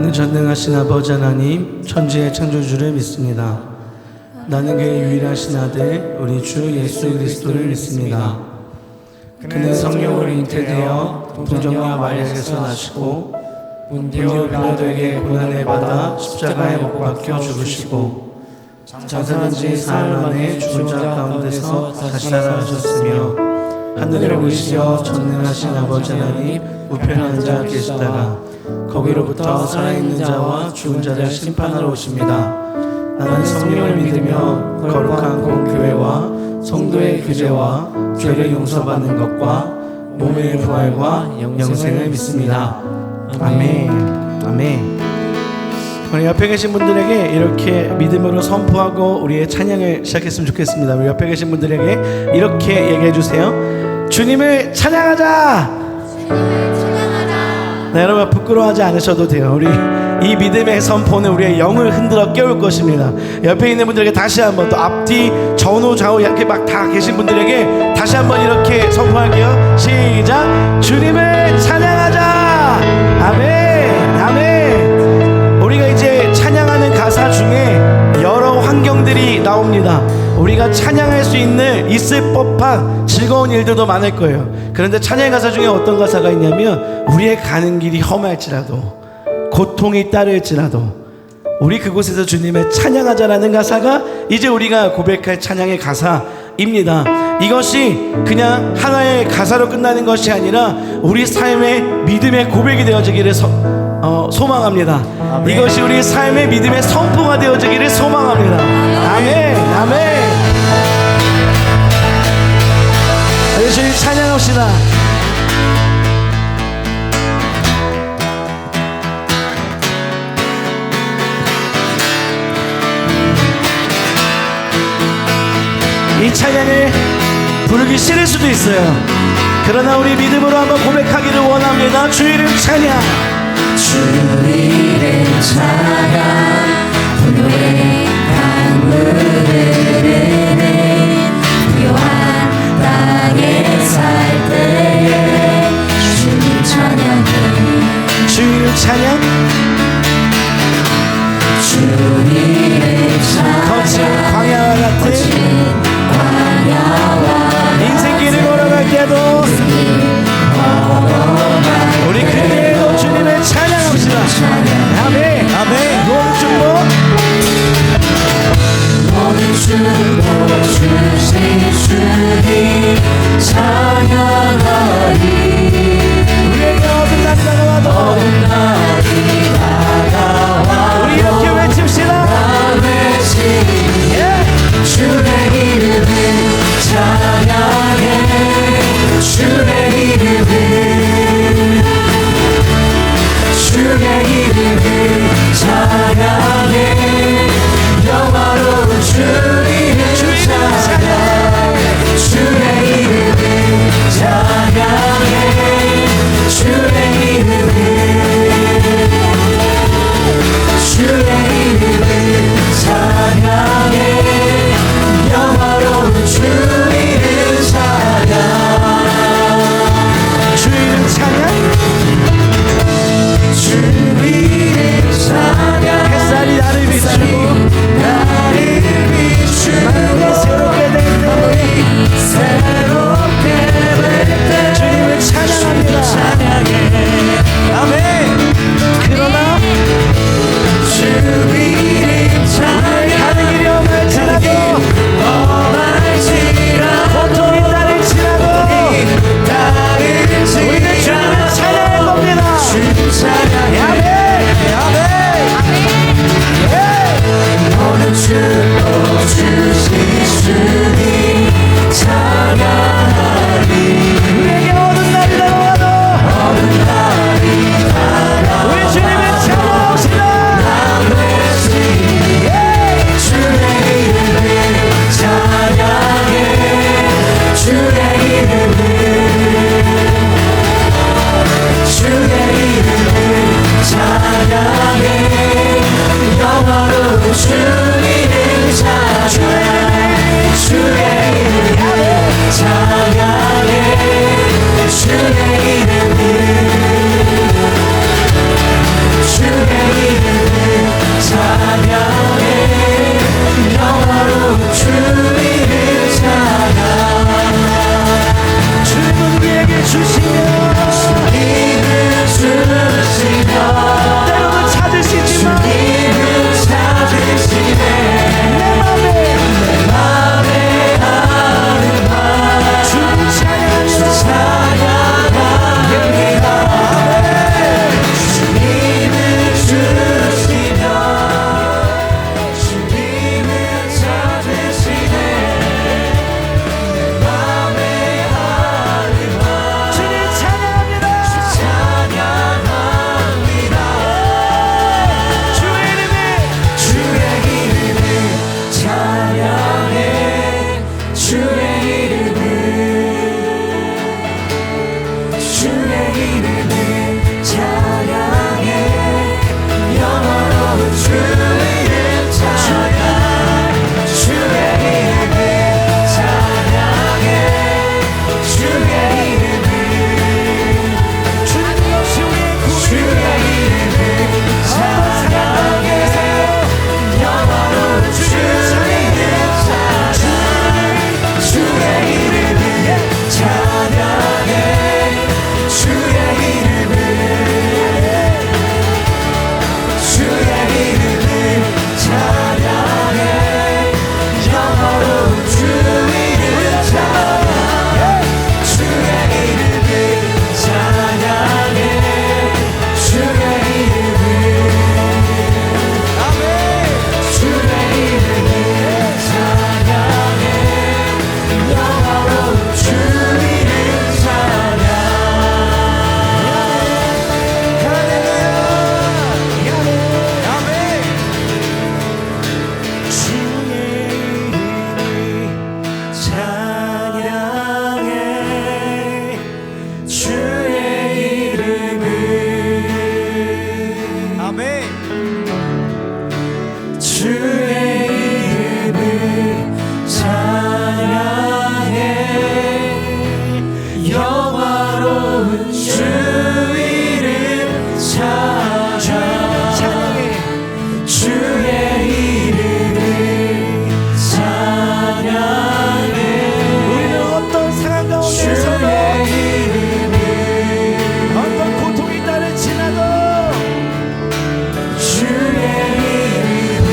나는 전능하신 아버지 하나님 천지의 창조주를 믿습니다. 나는 그의 유일하신 아들 우리 주 예수 그리스도를 믿습니다. 그는 성령으로 잉태되어 동정녀 마리아에게서 나시고 본디오 빌라도에게 고난을 받아 십자가에 못 박혀 죽으시고 장사한 지 사흘 만에 죽은 자 가운데서 다시 살아나셨으며 하늘에 오르시어 전능하신 아버지 하나님 우편에 앉아 계시다가 거기로부터 살아있는 자와 죽은 자를 심판하러 오십니다. 나는 성령을 믿으며 거룩한 공교회와 성도의 규제와 죄를 용서받는 것과 몸의 부활과 영생을 믿습니다. 아멘. 아멘. 우리 옆에 계신 분들에게 이렇게 믿음으로 선포하고 우리의 찬양을 시작했으면 좋겠습니다. 우리 옆에 계신 분들에게 이렇게 얘기해 주세요. 주님을 찬양하자. 네, 여러분 부끄러워하지 않으셔도 돼요. 우리 이 믿음의 선포는 우리의 영을 흔들어 깨울 것입니다. 옆에 있는 분들에게 다시 한번, 또 앞뒤 전후 좌우 이렇게 막 다 계신 분들에게 다시 한번 이렇게 선포할게요. 시작. 주님을 찬양하자. 아멘. 아멘. 우리가 이제 찬양하는 가사 중에 여러 환경들이 나옵니다. 우리가 찬양할 수 있을 법한 즐거운 일들도 많을 거예요. 그런데 찬양의 가사 중에 어떤 가사가 있냐면, 우리의 가는 길이 험할지라도 고통이 따를지라도 우리 그곳에서 주님을 찬양하자라는 가사가 이제 우리가 고백할 찬양의 가사입니다. 이것이 그냥 하나의 가사로 끝나는 것이 아니라 우리 삶의 믿음의 고백이 되어지기를 소망합니다. 아멘. 이것이 우리 삶의 믿음의 선포가 되어지기를 소망합니다. 아멘. 아멘. 주님 찬양합시다. 이 찬양을 부르기 싫을 수도 있어요. 그러나 우리 믿음으로 한번 고백하기를 원합니다. 주 이름 찬양. 주 이름 찬양. 분노의 강물을 흐르는 부요한 땅에 살 때에 주님 찬양해. 주 이름 찬양. 주 이름 찬양. 거친 광야와 같은 인생길을 걸어갈 때도 우리 그대로 주님을 찬양합시다. 아멘. 아멘. 모든 축복 주신 주님 찬양하리. 우리에게 어둠 날이 다가와도 어둠 날이 다가와도 우리 이렇게 외칩시다. 주의 이름을 찬양해. 주의 이름을 찬양해. 영화로운 주 이름 찬양해. 주의 이름을 찬양해. 주의 이름을 찬양해. 영화로운 주 이름 찬양. 주 이름 찬양. 주 이름 찬양. 햇살이 나를 비추고 마음이 새롭게 될 때 주님을 찬양합니다. 아멘. 그러나 주 이름 찬양. 가는 길이 험할지라도 고통이 따를지라도 우리는 주님을 찬양할 겁니다. 아멘. 모든 축복 주신 주님 찬양하리. 우리에게 어두운 날이 다가와도 우리 주님을 찬양합시다. 주의 이름을 찬양해. 주의 이름을 찬양해. 영화로운 주 이름 찬양해. 주의 이름을 찬양해. 주의 이름을 아멘. 주의 이름을 찬양해 영화로운 주 이름 찬양해 주의 이름을 찬양해 우리는 어떤 상황 가운데서도 어떤 고통이 나를 지나도 주의 이름을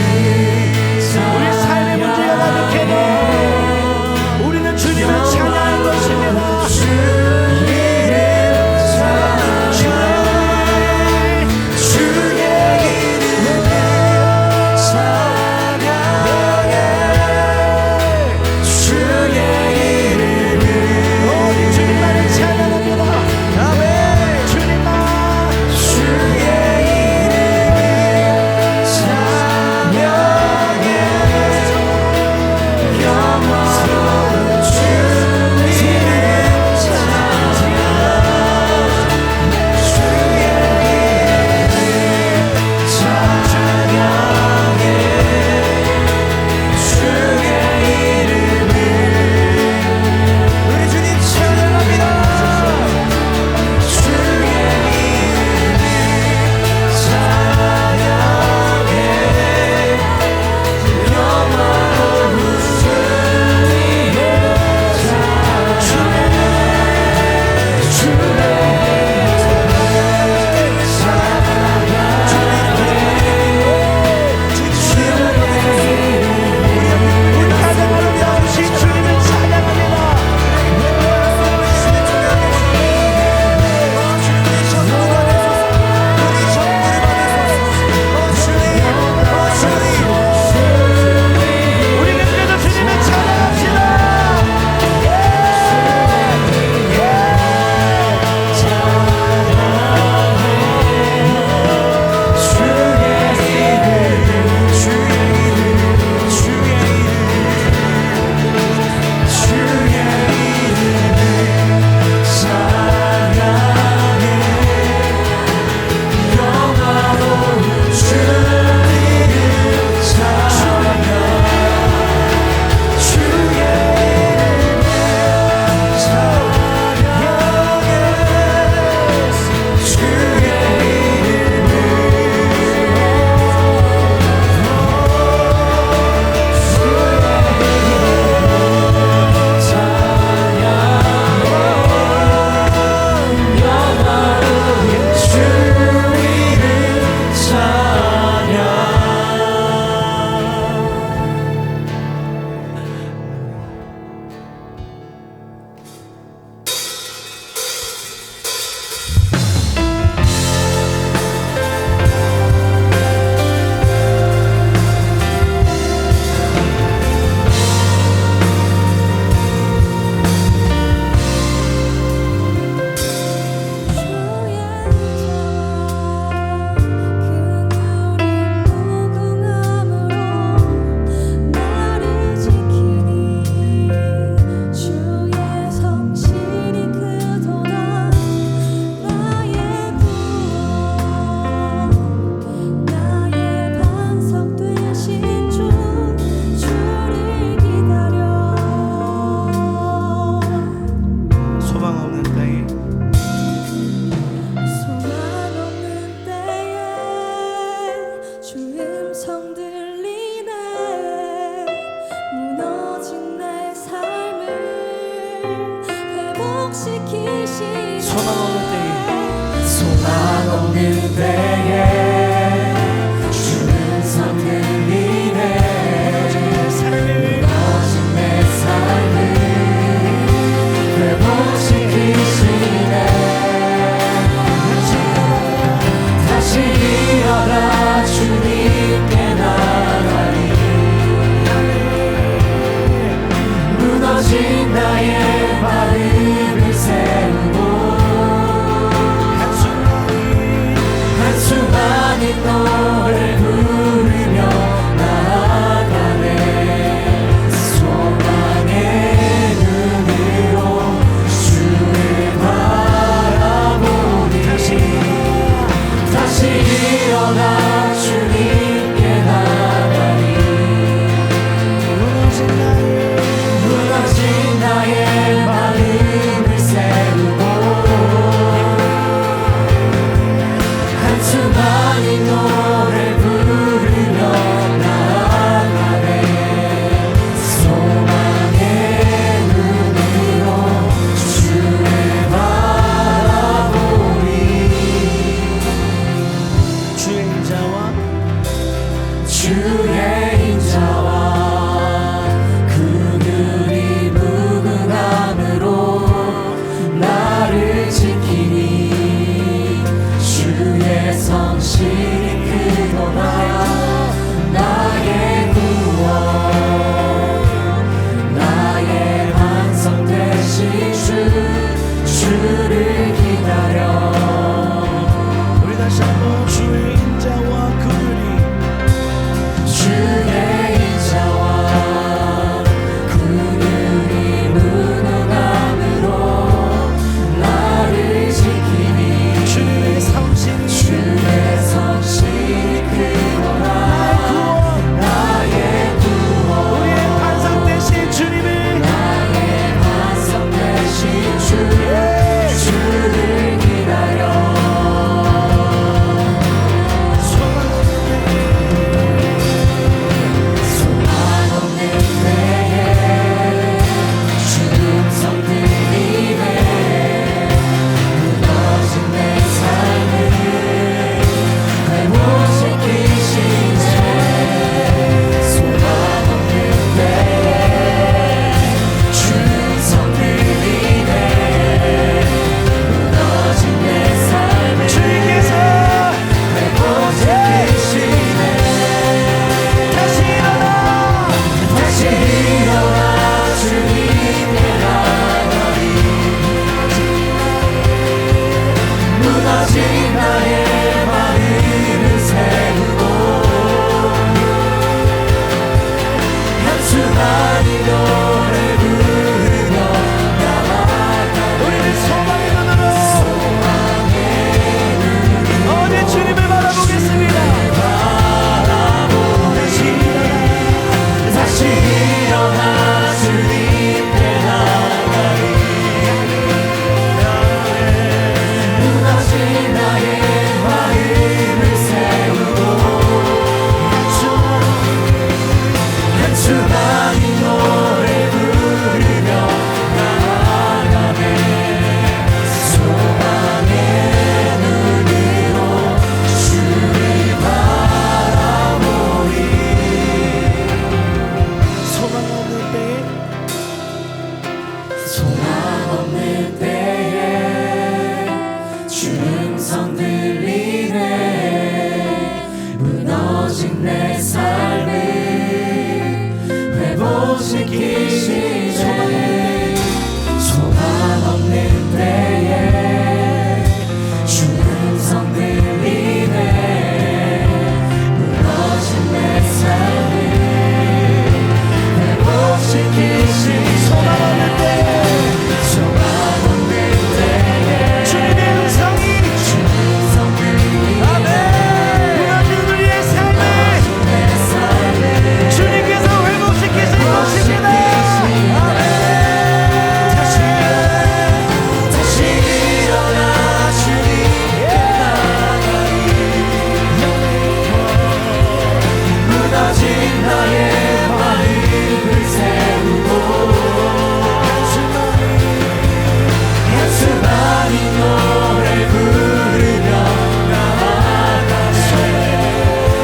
주의 인자와 그늘이 무궁함으로 나를 지키니 주의 성실이 크도다 나의 구원 나의 반석 되신 주를 기다려 우리 다시 한번 주의 인자와 그늘이 주의 인자와 그늘이 무능함으로 나를 지키니 주의 성실이 주의 성실이 크도다 나의 구원 우리의 반석 되신 주님을 나의 반석 되신 주를 기다려 소망 없는 때에 주 음성 들리네 무너진 내 삶을 회복시키시네 소망 없는 때에 주 음성 들리네 무너진 내 삶을 주님께서 회복시키시네 다시 일어나 다시 일어나 주님께 나가리 무너진 나의 마음을 세우고 현수만이 노래 부르며 나아가네 우리는 소망의 눈으로 어제 주님을 바라보겠습니다. 다시 일어나 주님께 나가리 무너진 나의 마음을 세우고 한주만이 노래 부르며 나아가네 소망의 눈으로 주를 바라보리 소망 없는 때에 소망 없는 때에 주 음성 들리네 무너진 내 삶을 회복시키시네 소망 없는 때에 주 음성 들리네 무너진 내 삶을 회복시키시네 소망 없는 때에 소망 없는 때에 주님의 음성이 음성 들리네 아멘 무너진 우리의 삶을 내 삶을 주님께서 회복시키실 것입니다. 아멘 다시 일어나 주님께 나가리 무너진 나의 마음을 세우고 한수만이 노래 부르며 나아가네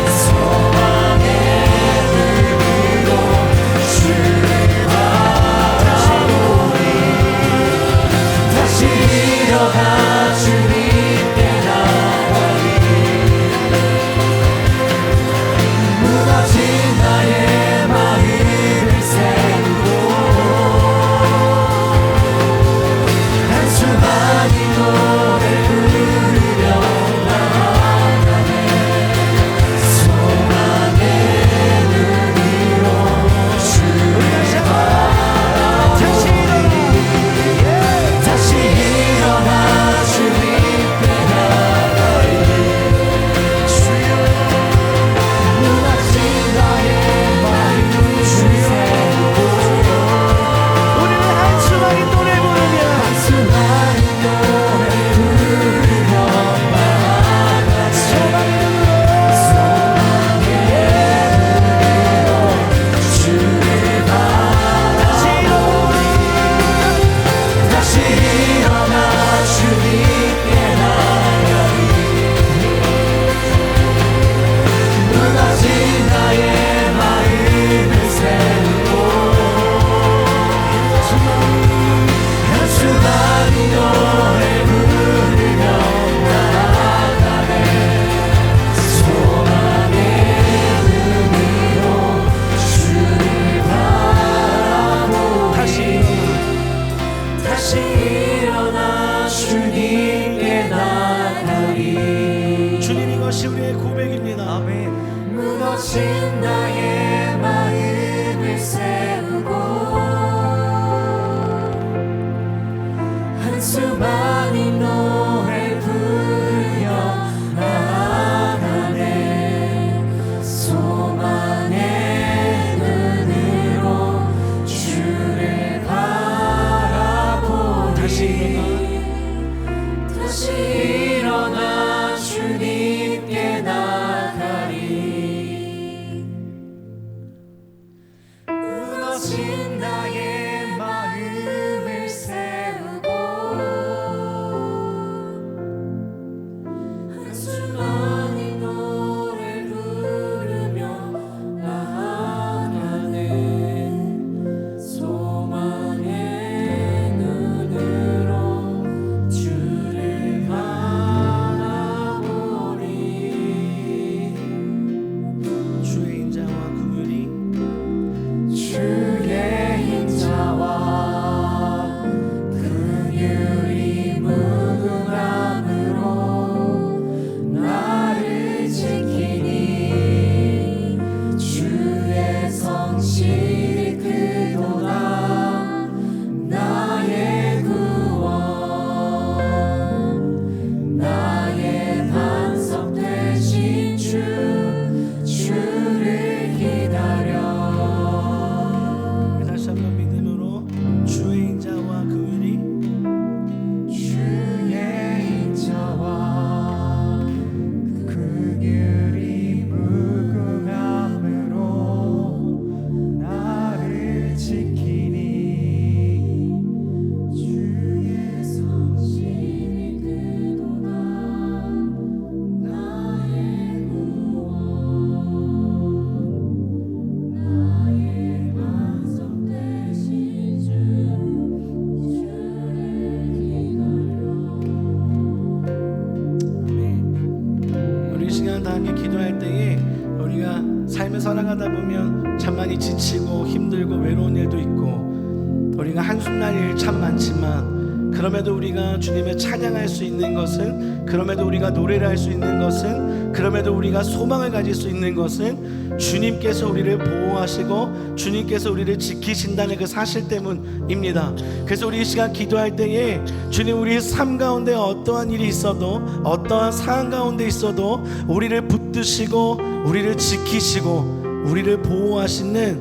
소망의 눈으로 주를 바라보리 다시 일어나 주님께 나가리 무너진 나의 마음을 세우고 한수만이 노래 부르며 나아가네 소망의 눈으로 주를 바라보리 다시 일어나 주님께 나가리 주여 무너진 나의 마음을 세우고 우리는 한수만이 노래 부르며 한수만이 노래 부르며 나아가네 소망의 눈으로 주를 바라보리 다시 일어나 주님께 나가리 무너진 나의 아멘. 무너진 나의 마음을 세우고 한수많은 노래 부르며 나아가네. 소망의 눈으로 주를 바라보니 다시 일어나 주님께 나가리. 무너진 나의 마음을 세우고 한수많은 노래 부르며 나아가네. 소망의 눈으로 주를 바라보리. 주의 인자와 긍휼이 주의 인자와 긍휼이 무궁함으로 나를 지키니 주의 성실이 크도다. 나의 구원 나의 반석 되신 주를 기다려. 다시 한번 믿음으로 주의 인자와 긍휼이 주의 인자와 긍휼이 무궁함으로 나를 지키니 주의 성실이 크도다. 나의 구원 나의 반석 되신 주를 아멘. 우리 이 시간 다 함께 기도할 때에 우리가 삶을 살아가다 보면 참 많이 지치고 힘들고 외로운 일도 있고 우리가 한숨날 일 참 많지만 그럼에도 우리가 주님을 찬양할 수 있는 것은, 그럼에도 우리가 노래를 할 수 있는 것은, 그럼에도 우리가 소망을 가질 수 있는 것은 주님께서 우리를 보호하시고 주님께서 우리를 지키신다는 그 사실 때문입니다. 그래서 우리 이 시간 기도할 때에 주님, 우리 삶 가운데 어떠한 일이 있어도, 어떠한 상황 가운데 있어도 우리를 붙드시고 우리를 지키시고 우리를 보호하시는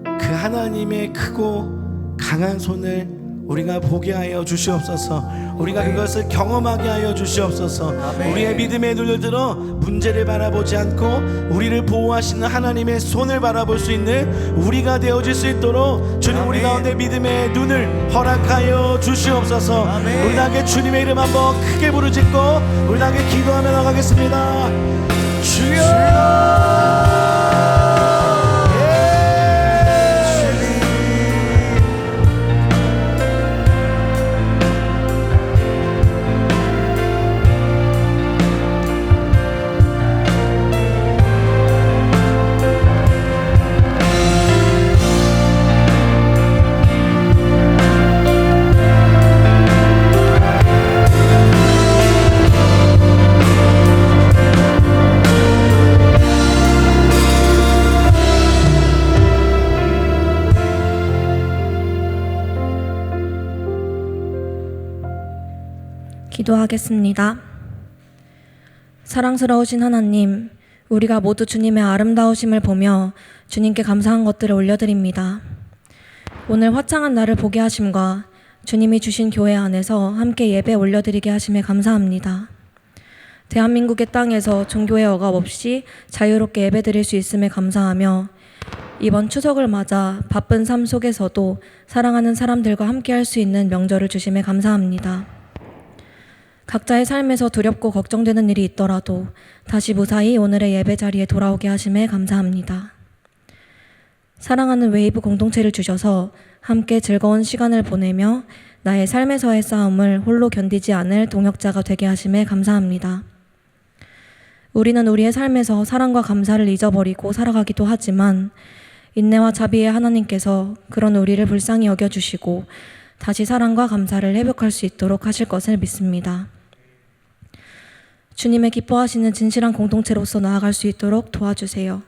그 하나님의 크고 강한 손을 우리가 보게 하여 주시옵소서. 우리가 그것을 경험하게 하여 주시옵소서. 우리의 믿음의 눈을 들어 문제를 바라보지 않고 우리를 보호하시는 하나님의 손을 바라볼 수 있는 우리가 되어질 수 있도록 주님, 우리 가운데 믿음의 눈을 허락하여 주시옵소서. 우리 다 함께 주님의 이름 한번 크게 부르짖고 우리 다 함께 기도하며 나가겠습니다. 주여! 기도하겠습니다. 사랑스러우신 하나님, 우리가 모두 주님의 아름다우심을 보며 주님께 감사한 것들을 올려드립니다. 오늘 화창한 날을 보게 하심과 주님이 주신 교회 안에서 함께 예배 올려드리게 하심에 감사합니다. 대한민국의 땅에서 종교의 억압 없이 자유롭게 예배드릴 수 있음에 감사하며 이번 추석을 맞아 바쁜 삶 속에서도 사랑하는 사람들과 함께 할 수 있는 명절을 주심에 감사합니다. 각자의 삶에서 두렵고 걱정되는 일이 있더라도 다시 무사히 오늘의 예배 자리에 돌아오게 하심에 감사합니다. 사랑하는 웨이브 공동체를 주셔서 함께 즐거운 시간을 보내며 나의 삶에서의 싸움을 홀로 견디지 않을 동역자가 되게 하심에 감사합니다. 우리는 우리의 삶에서 사랑과 감사를 잊어버리고 살아가기도 하지만 인내와 자비의 하나님께서 그런 우리를 불쌍히 여겨주시고 다시 사랑과 감사를 회복할 수 있도록 하실 것을 믿습니다. 주님의 기뻐하시는 진실한 공동체로서 나아갈 수 있도록 도와주세요.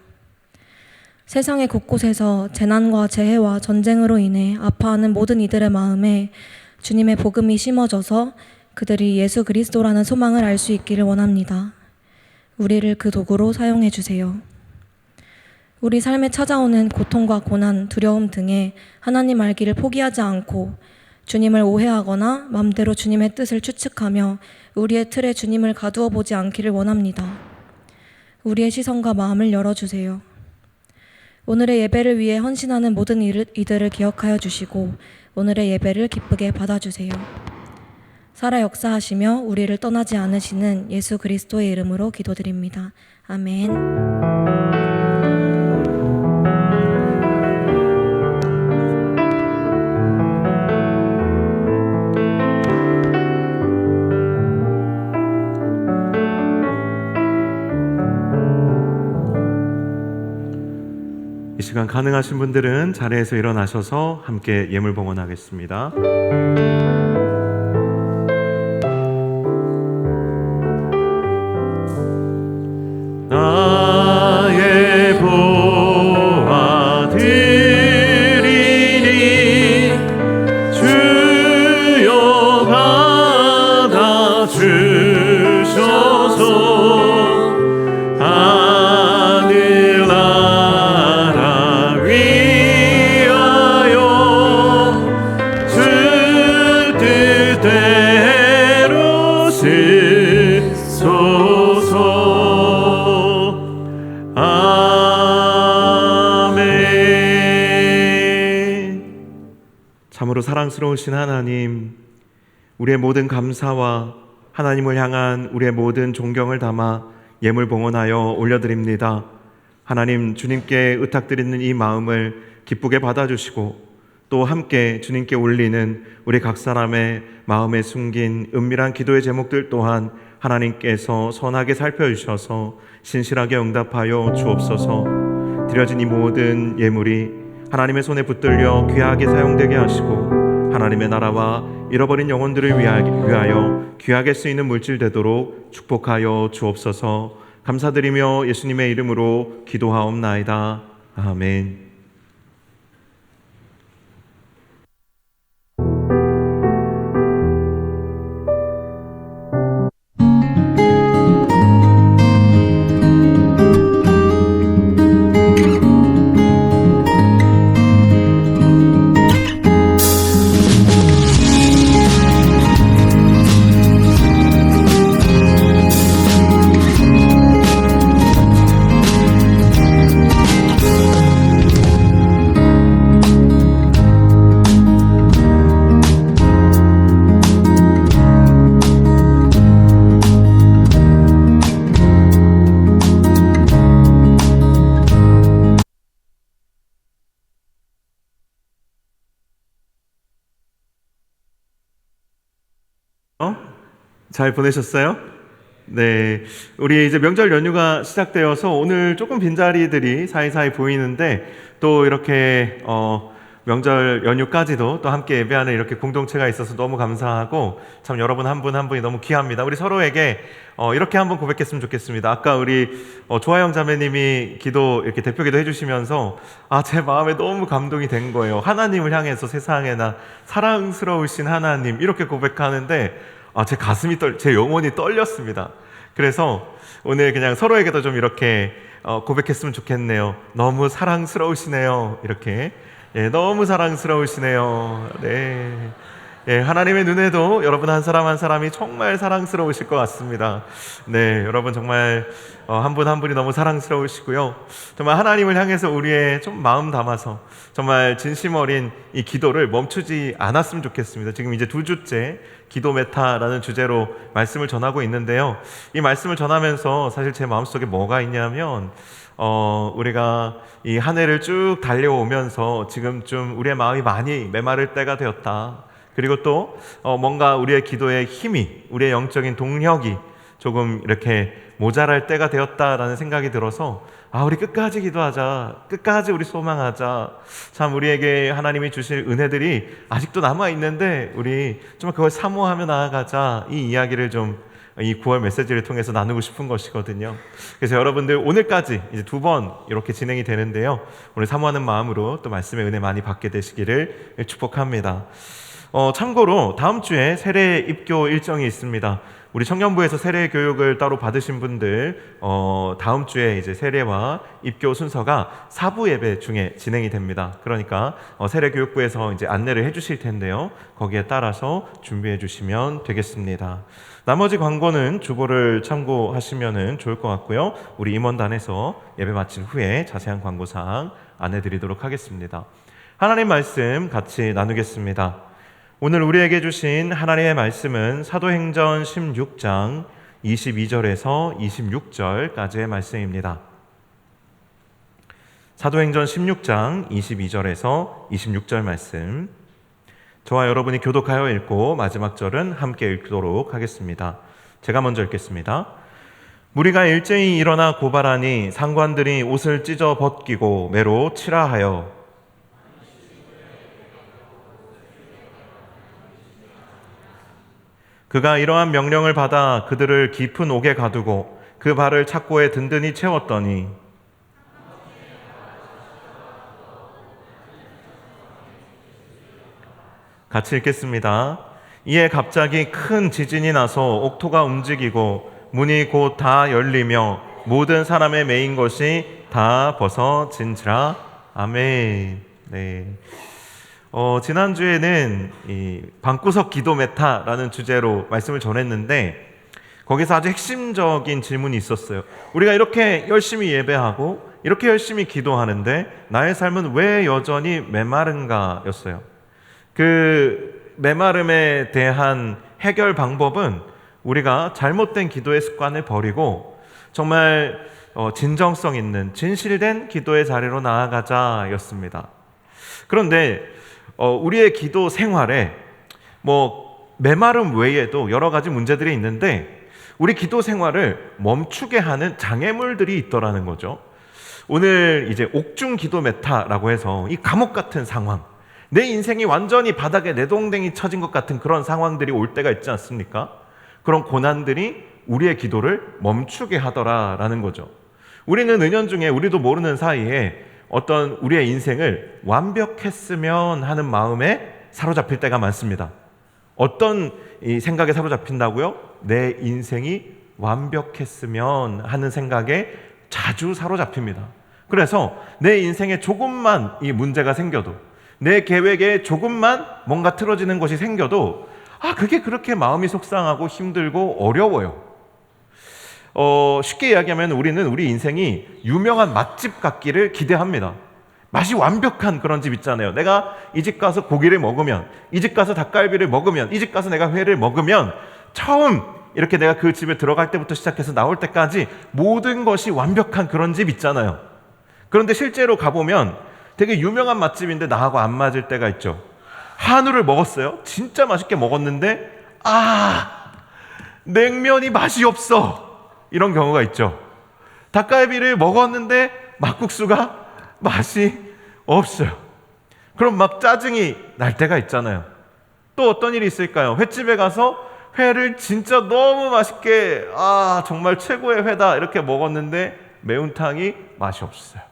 세상의 곳곳에서 재난과 재해와 전쟁으로 인해 아파하는 모든 이들의 마음에 주님의 복음이 심어져서 그들이 예수 그리스도라는 소망을 알 수 있기를 원합니다. 우리를 그 도구로 사용해 주세요. 우리 삶에 찾아오는 고통과 고난, 두려움 등에 하나님 알기를 포기하지 않고 주님을 오해하거나 맘대로 주님의 뜻을 추측하며 우리의 틀에 주님을 가두어 보지 않기를 원합니다. 우리의 시선과 마음을 열어주세요. 오늘의 예배를 위해 헌신하는 모든 이들을 기억하여 주시고 오늘의 예배를 기쁘게 받아주세요. 살아 역사하시며 우리를 떠나지 않으시는 예수 그리스도의 이름으로 기도드립니다. 아멘. 이 시간 가능하신 분들은 자리에서 일어나셔서 함께 예물 봉헌하겠습니다. 나의 보아 드리니 주여 받아 주셔서 하늘나라 위하여 주 뜻대로 쓰소서. 참으로 사랑스러우신 하나님, 우리의 모든 감사와 하나님을 향한 우리의 모든 존경을 담아 예물 봉헌하여 올려드립니다. 하나님, 주님께 의탁드리는 이 마음을 기쁘게 받아주시고 또 함께 주님께 올리는 우리 각 사람의 마음에 숨긴 은밀한 기도의 제목들 또한 하나님께서 선하게 살펴주셔서 신실하게 응답하여 주옵소서. 드려진 이 모든 예물이 하나님의 손에 붙들려 귀하게 사용되게 하시고 하나님의 나라와 잃어버린 영혼들을 위하여 귀하게 쓰이는 물질 되도록 축복하여 주옵소서. 감사드리며 예수님의 이름으로 기도하옵나이다. 아멘. 잘 보내셨어요? 네, 우리 이제 명절 연휴가 시작되어서 오늘 조금 빈자리들이 사이사이 보이는데 또 이렇게 명절 연휴까지도 또 함께 예배하는 이렇게 공동체가 있어서 너무 감사하고 참 여러분 한 분 한 분이 너무 귀합니다. 우리 서로에게 이렇게 한번 고백했으면 좋겠습니다. 아까 우리 조아영 자매님이 기도 이렇게 대표 기도 해주시면서 제 마음에 너무 감동이 된 거예요. 하나님을 향해서 세상에나 사랑스러우신 하나님 이렇게 고백하는데 제 가슴이 제 영혼이 떨렸습니다. 그래서 오늘 그냥 서로에게도 좀 이렇게 고백했으면 좋겠네요. 너무 사랑스러우시네요. 이렇게 너무 사랑스러우시네요. 네. 하나님의 눈에도 여러분 한 사람 한 사람이 정말 사랑스러우실 것 같습니다. 네, 여러분 정말 한 분 한 분이 너무 사랑스러우시고요. 정말 하나님을 향해서 우리의 좀 마음 담아서 정말 진심 어린 이 기도를 멈추지 않았으면 좋겠습니다. 지금 이제 2주째 기도 메타라는 주제로 말씀을 전하고 있는데요. 이 말씀을 전하면서 사실 제 마음속에 뭐가 있냐면 우리가 이 한 해를 쭉 달려오면서 지금쯤 우리의 마음이 많이 메마를 때가 되었다. 그리고 또 뭔가 우리의 기도의 힘이, 우리의 영적인 동력이 조금 이렇게 모자랄 때가 되었다라는 생각이 들어서 우리 끝까지 기도하자, 끝까지 우리 소망하자. 참 우리에게 하나님이 주실 은혜들이 아직도 남아있는데 우리 좀 그걸 사모하며 나아가자. 이 이야기를 좀 이 9월 메시지를 통해서 나누고 싶은 것이거든요. 그래서 여러분들 오늘까지 이제 2번 이렇게 진행이 되는데요. 오늘 사모하는 마음으로 또 말씀의 은혜 많이 받게 되시기를 축복합니다. 참고로 다음 주에 세례 입교 일정이 있습니다. 우리 청년부에서 세례 교육을 따로 받으신 분들 다음 주에 이제 세례와 입교 순서가 4부 예배 중에 진행이 됩니다. 그러니까 세례 교육부에서 이제 안내를 해주실 텐데요. 거기에 따라서 준비해 주시면 되겠습니다. 나머지 광고는 주보를 참고하시면 좋을 것 같고요. 우리 임원단에서 예배 마친 후에 자세한 광고 사항 안내드리도록 하겠습니다. 하나님 말씀 같이 나누겠습니다. 오늘 우리에게 주신 하나님의 말씀은 사도행전 16장 22절에서 26절까지의 말씀입니다. 사도행전 16장 22절에서 26절 말씀, 저와 여러분이 교독하여 읽고 마지막 절은 함께 읽도록 하겠습니다. 제가 먼저 읽겠습니다. 무리가 일제히 일어나 고발하니 상관들이 옷을 찢어 벗기고 매로 치라 하여 그가 이러한 명령을 받아 그들을 깊은 옥에 가두고 그 발을 착고에 든든히 채웠더니 같이 읽겠습니다. 이에 갑자기 큰 지진이 나서 옥토가 움직이고 문이 곧 다 열리며 모든 사람의 매인 것이 다 벗어진지라. 아멘. 네. 지난주에는 이 방구석 기도 메타라는 주제로 말씀을 전했는데 거기서 아주 핵심적인 질문이 있었어요. 우리가 이렇게 열심히 예배하고 이렇게 열심히 기도하는데 나의 삶은 왜 여전히 메마른가 였어요. 그 메마름에 대한 해결 방법은 우리가 잘못된 기도의 습관을 버리고 정말 진정성 있는 진실된 기도의 자리로 나아가자 였습니다. 그런데 우리의 기도 생활에 메마름 외에도 여러 가지 문제들이 있는데 우리 기도 생활을 멈추게 하는 장애물들이 있더라는 거죠. 오늘 이제 옥중 기도 메타라고 해서 이 감옥 같은 상황, 내 인생이 완전히 바닥에 내동댕이 쳐진 것 같은 그런 상황들이 올 때가 있지 않습니까? 그런 고난들이 우리의 기도를 멈추게 하더라라는 거죠. 우리는 은연중에 우리도 모르는 사이에 어떤 우리의 인생을 완벽했으면 하는 마음에 사로잡힐 때가 많습니다. 어떤 이 생각에 사로잡힌다고요? 내 인생이 완벽했으면 하는 생각에 자주 사로잡힙니다. 그래서 내 인생에 조금만 이 문제가 생겨도, 내 계획에 조금만 뭔가 틀어지는 것이 생겨도 그게 그렇게 마음이 속상하고 힘들고 어려워요. 쉽게 이야기하면 우리는 우리 인생이 유명한 맛집 같기를 기대합니다. 맛이 완벽한 그런 집 있잖아요. 내가 이 집 가서 고기를 먹으면, 이 집 가서 닭갈비를 먹으면, 이 집 가서 내가 회를 먹으면 처음 이렇게 내가 그 집에 들어갈 때부터 시작해서 나올 때까지 모든 것이 완벽한 그런 집 있잖아요. 그런데 실제로 가보면 되게 유명한 맛집인데 나하고 안 맞을 때가 있죠. 한우를 먹었어요. 진짜 맛있게 먹었는데 냉면이 맛이 없어. 이런 경우가 있죠. 닭갈비를 먹었는데 막국수가 맛이 없어요. 그럼 막 짜증이 날 때가 있잖아요. 또 어떤 일이 있을까요? 횟집에 가서 회를 진짜 너무 맛있게 정말 최고의 회다 이렇게 먹었는데 매운탕이 맛이 없어요.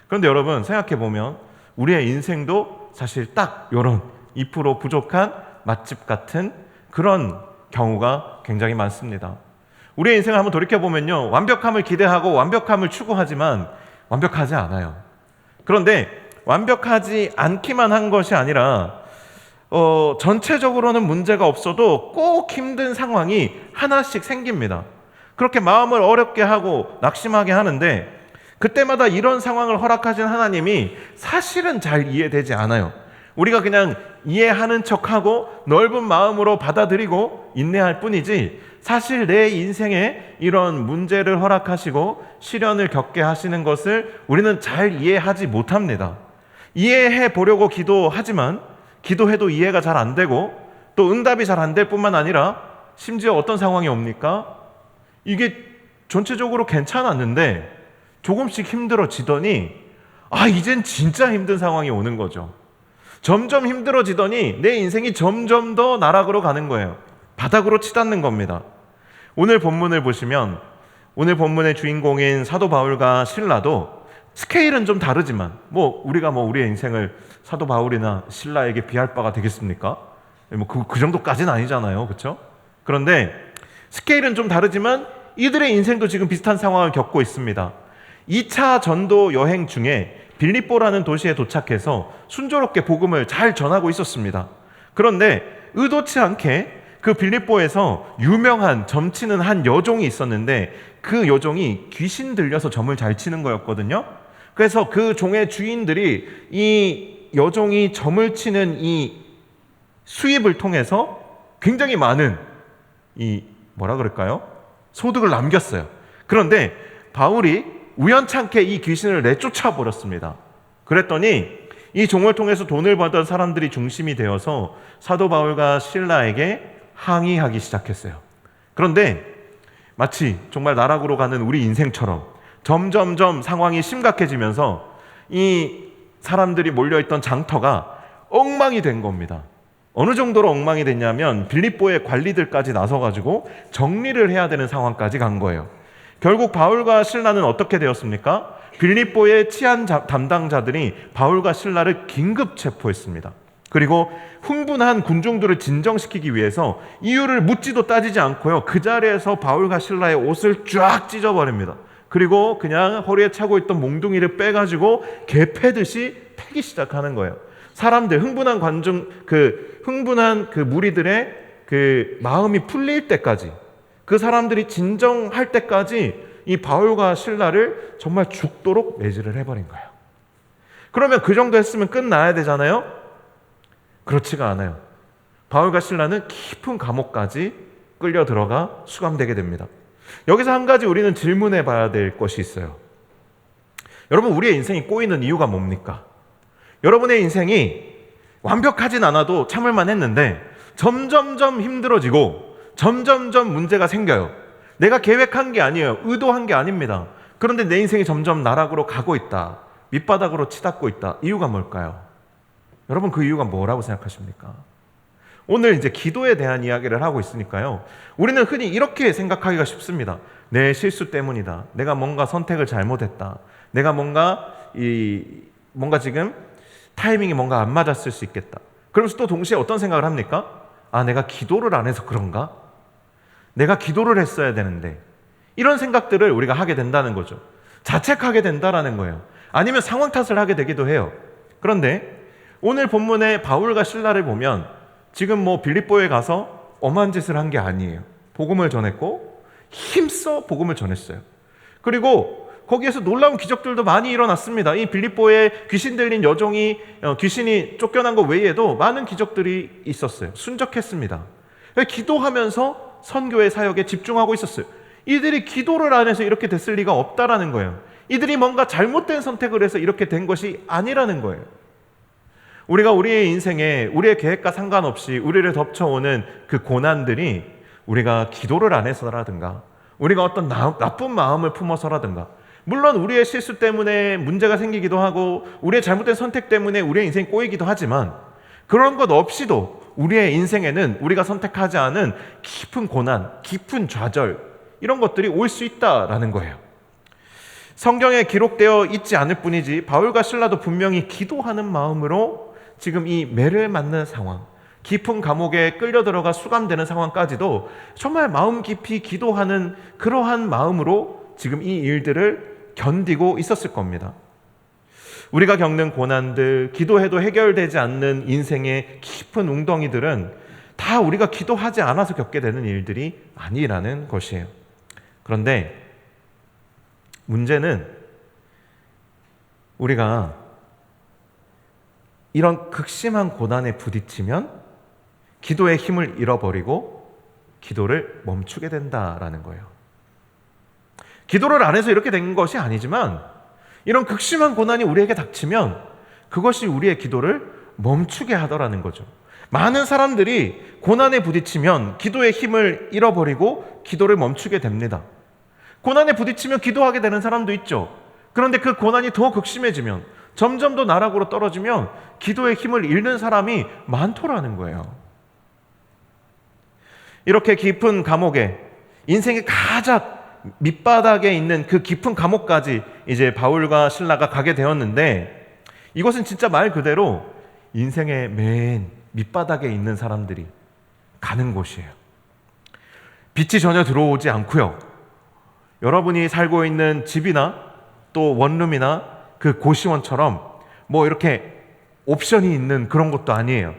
그런데 여러분 생각해보면 우리의 인생도 사실 딱 이런 2% 부족한 맛집 같은 그런 경우가 굉장히 많습니다. 우리의 인생을 한번 돌이켜보면요, 완벽함을 기대하고 완벽함을 추구하지만 완벽하지 않아요. 그런데 완벽하지 않기만 한 것이 아니라 전체적으로는 문제가 없어도 꼭 힘든 상황이 하나씩 생깁니다. 그렇게 마음을 어렵게 하고 낙심하게 하는데 그때마다 이런 상황을 허락하신 하나님이 사실은 잘 이해되지 않아요. 우리가 그냥 이해하는 척하고 넓은 마음으로 받아들이고 인내할 뿐이지 사실 내 인생에 이런 문제를 허락하시고 시련을 겪게 하시는 것을 우리는 잘 이해하지 못합니다. 이해해 보려고 기도하지만 기도해도 이해가 잘 안 되고 또 응답이 잘 안 될 뿐만 아니라 심지어 어떤 상황이 옵니까? 이게 전체적으로 괜찮았는데 조금씩 힘들어지더니 이젠 진짜 힘든 상황이 오는 거죠. 점점 힘들어지더니 내 인생이 점점 더 나락으로 가는 거예요. 바닥으로 치닫는 겁니다. 오늘 본문을 보시면 오늘 본문의 주인공인 사도 바울과 신라도 스케일은 좀 다르지만 우리가 우리의 인생을 사도 바울이나 신라에게 비할 바가 되겠습니까? 그 정도까지는 아니잖아요. 그렇죠? 그런데 스케일은 좀 다르지만 이들의 인생도 지금 비슷한 상황을 겪고 있습니다. 2차 전도 여행 중에 빌립보라는 도시에 도착해서 순조롭게 복음을 잘 전하고 있었습니다. 그런데 의도치 않게 그 빌립보에서 유명한 점치는 한 여종이 있었는데 그 여종이 귀신 들려서 점을 잘 치는 거였거든요. 그래서 그 종의 주인들이 이 여종이 점을 치는 이 수입을 통해서 굉장히 많은 소득을 남겼어요. 그런데 바울이 우연찮게 이 귀신을 내쫓아 버렸습니다. 그랬더니 이 종을 통해서 돈을 받던 사람들이 중심이 되어서 사도 바울과 신라에게 항의하기 시작했어요. 그런데 마치 정말 나락으로 가는 우리 인생처럼 점점점 상황이 심각해지면서 이 사람들이 몰려있던 장터가 엉망이 된 겁니다. 어느 정도로 엉망이 됐냐면 빌립보의 관리들까지 나서가지고 정리를 해야 되는 상황까지 간 거예요. 결국 바울과 신라는 어떻게 되었습니까? 빌립보의 치안 담당자들이 바울과 신라를 긴급 체포했습니다. 그리고 흥분한 군중들을 진정시키기 위해서 이유를 묻지도 따지지 않고요, 그 자리에서 바울과 신라의 옷을 쫙 찢어버립니다. 그리고 그냥 허리에 차고 있던 몽둥이를 빼가지고 개 패듯이 패기 시작하는 거예요. 사람들, 흥분한 그 무리들의 그 마음이 풀릴 때까지, 그 사람들이 진정할 때까지 이 바울과 신라를 정말 죽도록 매질을 해버린 거예요. 그러면 그 정도 했으면 끝나야 되잖아요? 그렇지가 않아요. 바울과 신라는 깊은 감옥까지 끌려 들어가 수감되게 됩니다. 여기서 한 가지 우리는 질문해 봐야 될 것이 있어요. 여러분, 우리의 인생이 꼬이는 이유가 뭡니까? 여러분의 인생이 완벽하진 않아도 참을만 했는데 점점점 힘들어지고 점점점 문제가 생겨요. 내가 계획한 게 아니에요. 의도한 게 아닙니다. 그런데 내 인생이 점점 나락으로 가고 있다. 밑바닥으로 치닫고 있다. 이유가 뭘까요? 여러분, 그 이유가 뭐라고 생각하십니까? 오늘 이제 기도에 대한 이야기를 하고 있으니까요, 우리는 흔히 이렇게 생각하기가 쉽습니다. 내 실수 때문이다. 내가 뭔가 선택을 잘못했다. 내가 뭔가 지금 타이밍이 뭔가 안 맞았을 수 있겠다. 그러면서 또 동시에 어떤 생각을 합니까? 내가 기도를 안 해서 그런가? 내가 기도를 했어야 되는데. 이런 생각들을 우리가 하게 된다는 거죠. 자책하게 된다라는 거예요. 아니면 상황 탓을 하게 되기도 해요. 그런데 오늘 본문의 바울과 신라를 보면 지금 빌립보에 가서 엄한 짓을 한 게 아니에요. 복음을 전했고 힘써 복음을 전했어요. 그리고 거기에서 놀라운 기적들도 많이 일어났습니다. 이 빌립보에 귀신 들린 여종이 귀신이 쫓겨난 것 외에도 많은 기적들이 있었어요. 순적했습니다. 기도하면서 선교의 사역에 집중하고 있었어요. 이들이 기도를 안 해서 이렇게 됐을 리가 없다라는 거예요. 이들이 뭔가 잘못된 선택을 해서 이렇게 된 것이 아니라는 거예요. 우리가 우리의 인생에 우리의 계획과 상관없이 우리를 덮쳐오는 그 고난들이 우리가 기도를 안 해서라든가 우리가 어떤 나쁜 마음을 품어서라든가, 물론 우리의 실수 때문에 문제가 생기기도 하고 우리의 잘못된 선택 때문에 우리의 인생이 꼬이기도 하지만, 그런 것 없이도 우리의 인생에는 우리가 선택하지 않은 깊은 고난, 깊은 좌절, 이런 것들이 올 수 있다라는 거예요. 성경에 기록되어 있지 않을 뿐이지 바울과 신라도 분명히 기도하는 마음으로 지금 이 매를 맞는 상황, 깊은 감옥에 끌려 들어가 수감되는 상황까지도 정말 마음 깊이 기도하는 그러한 마음으로 지금 이 일들을 견디고 있었을 겁니다. 우리가 겪는 고난들, 기도해도 해결되지 않는 인생의 깊은 웅덩이들은 다 우리가 기도하지 않아서 겪게 되는 일들이 아니라는 것이에요. 그런데 문제는 우리가 이런 극심한 고난에 부딪히면 기도의 힘을 잃어버리고 기도를 멈추게 된다라는 거예요. 기도를 안 해서 이렇게 된 것이 아니지만 이런 극심한 고난이 우리에게 닥치면 그것이 우리의 기도를 멈추게 하더라는 거죠. 많은 사람들이 고난에 부딪히면 기도의 힘을 잃어버리고 기도를 멈추게 됩니다. 고난에 부딪히면 기도하게 되는 사람도 있죠. 그런데 그 고난이 더 극심해지면, 점점 더 나락으로 떨어지면 기도의 힘을 잃는 사람이 많더라는 거예요. 이렇게 깊은 감옥에, 인생의 가장 밑바닥에 있는 그 깊은 감옥까지 이제 바울과 실라가 가게 되었는데, 이것은 진짜 말 그대로 인생의 맨 밑바닥에 있는 사람들이 가는 곳이에요. 빛이 전혀 들어오지 않고요. 여러분이 살고 있는 집이나 또 원룸이나 그 고시원처럼 뭐 이렇게 옵션이 있는 그런 것도 아니에요.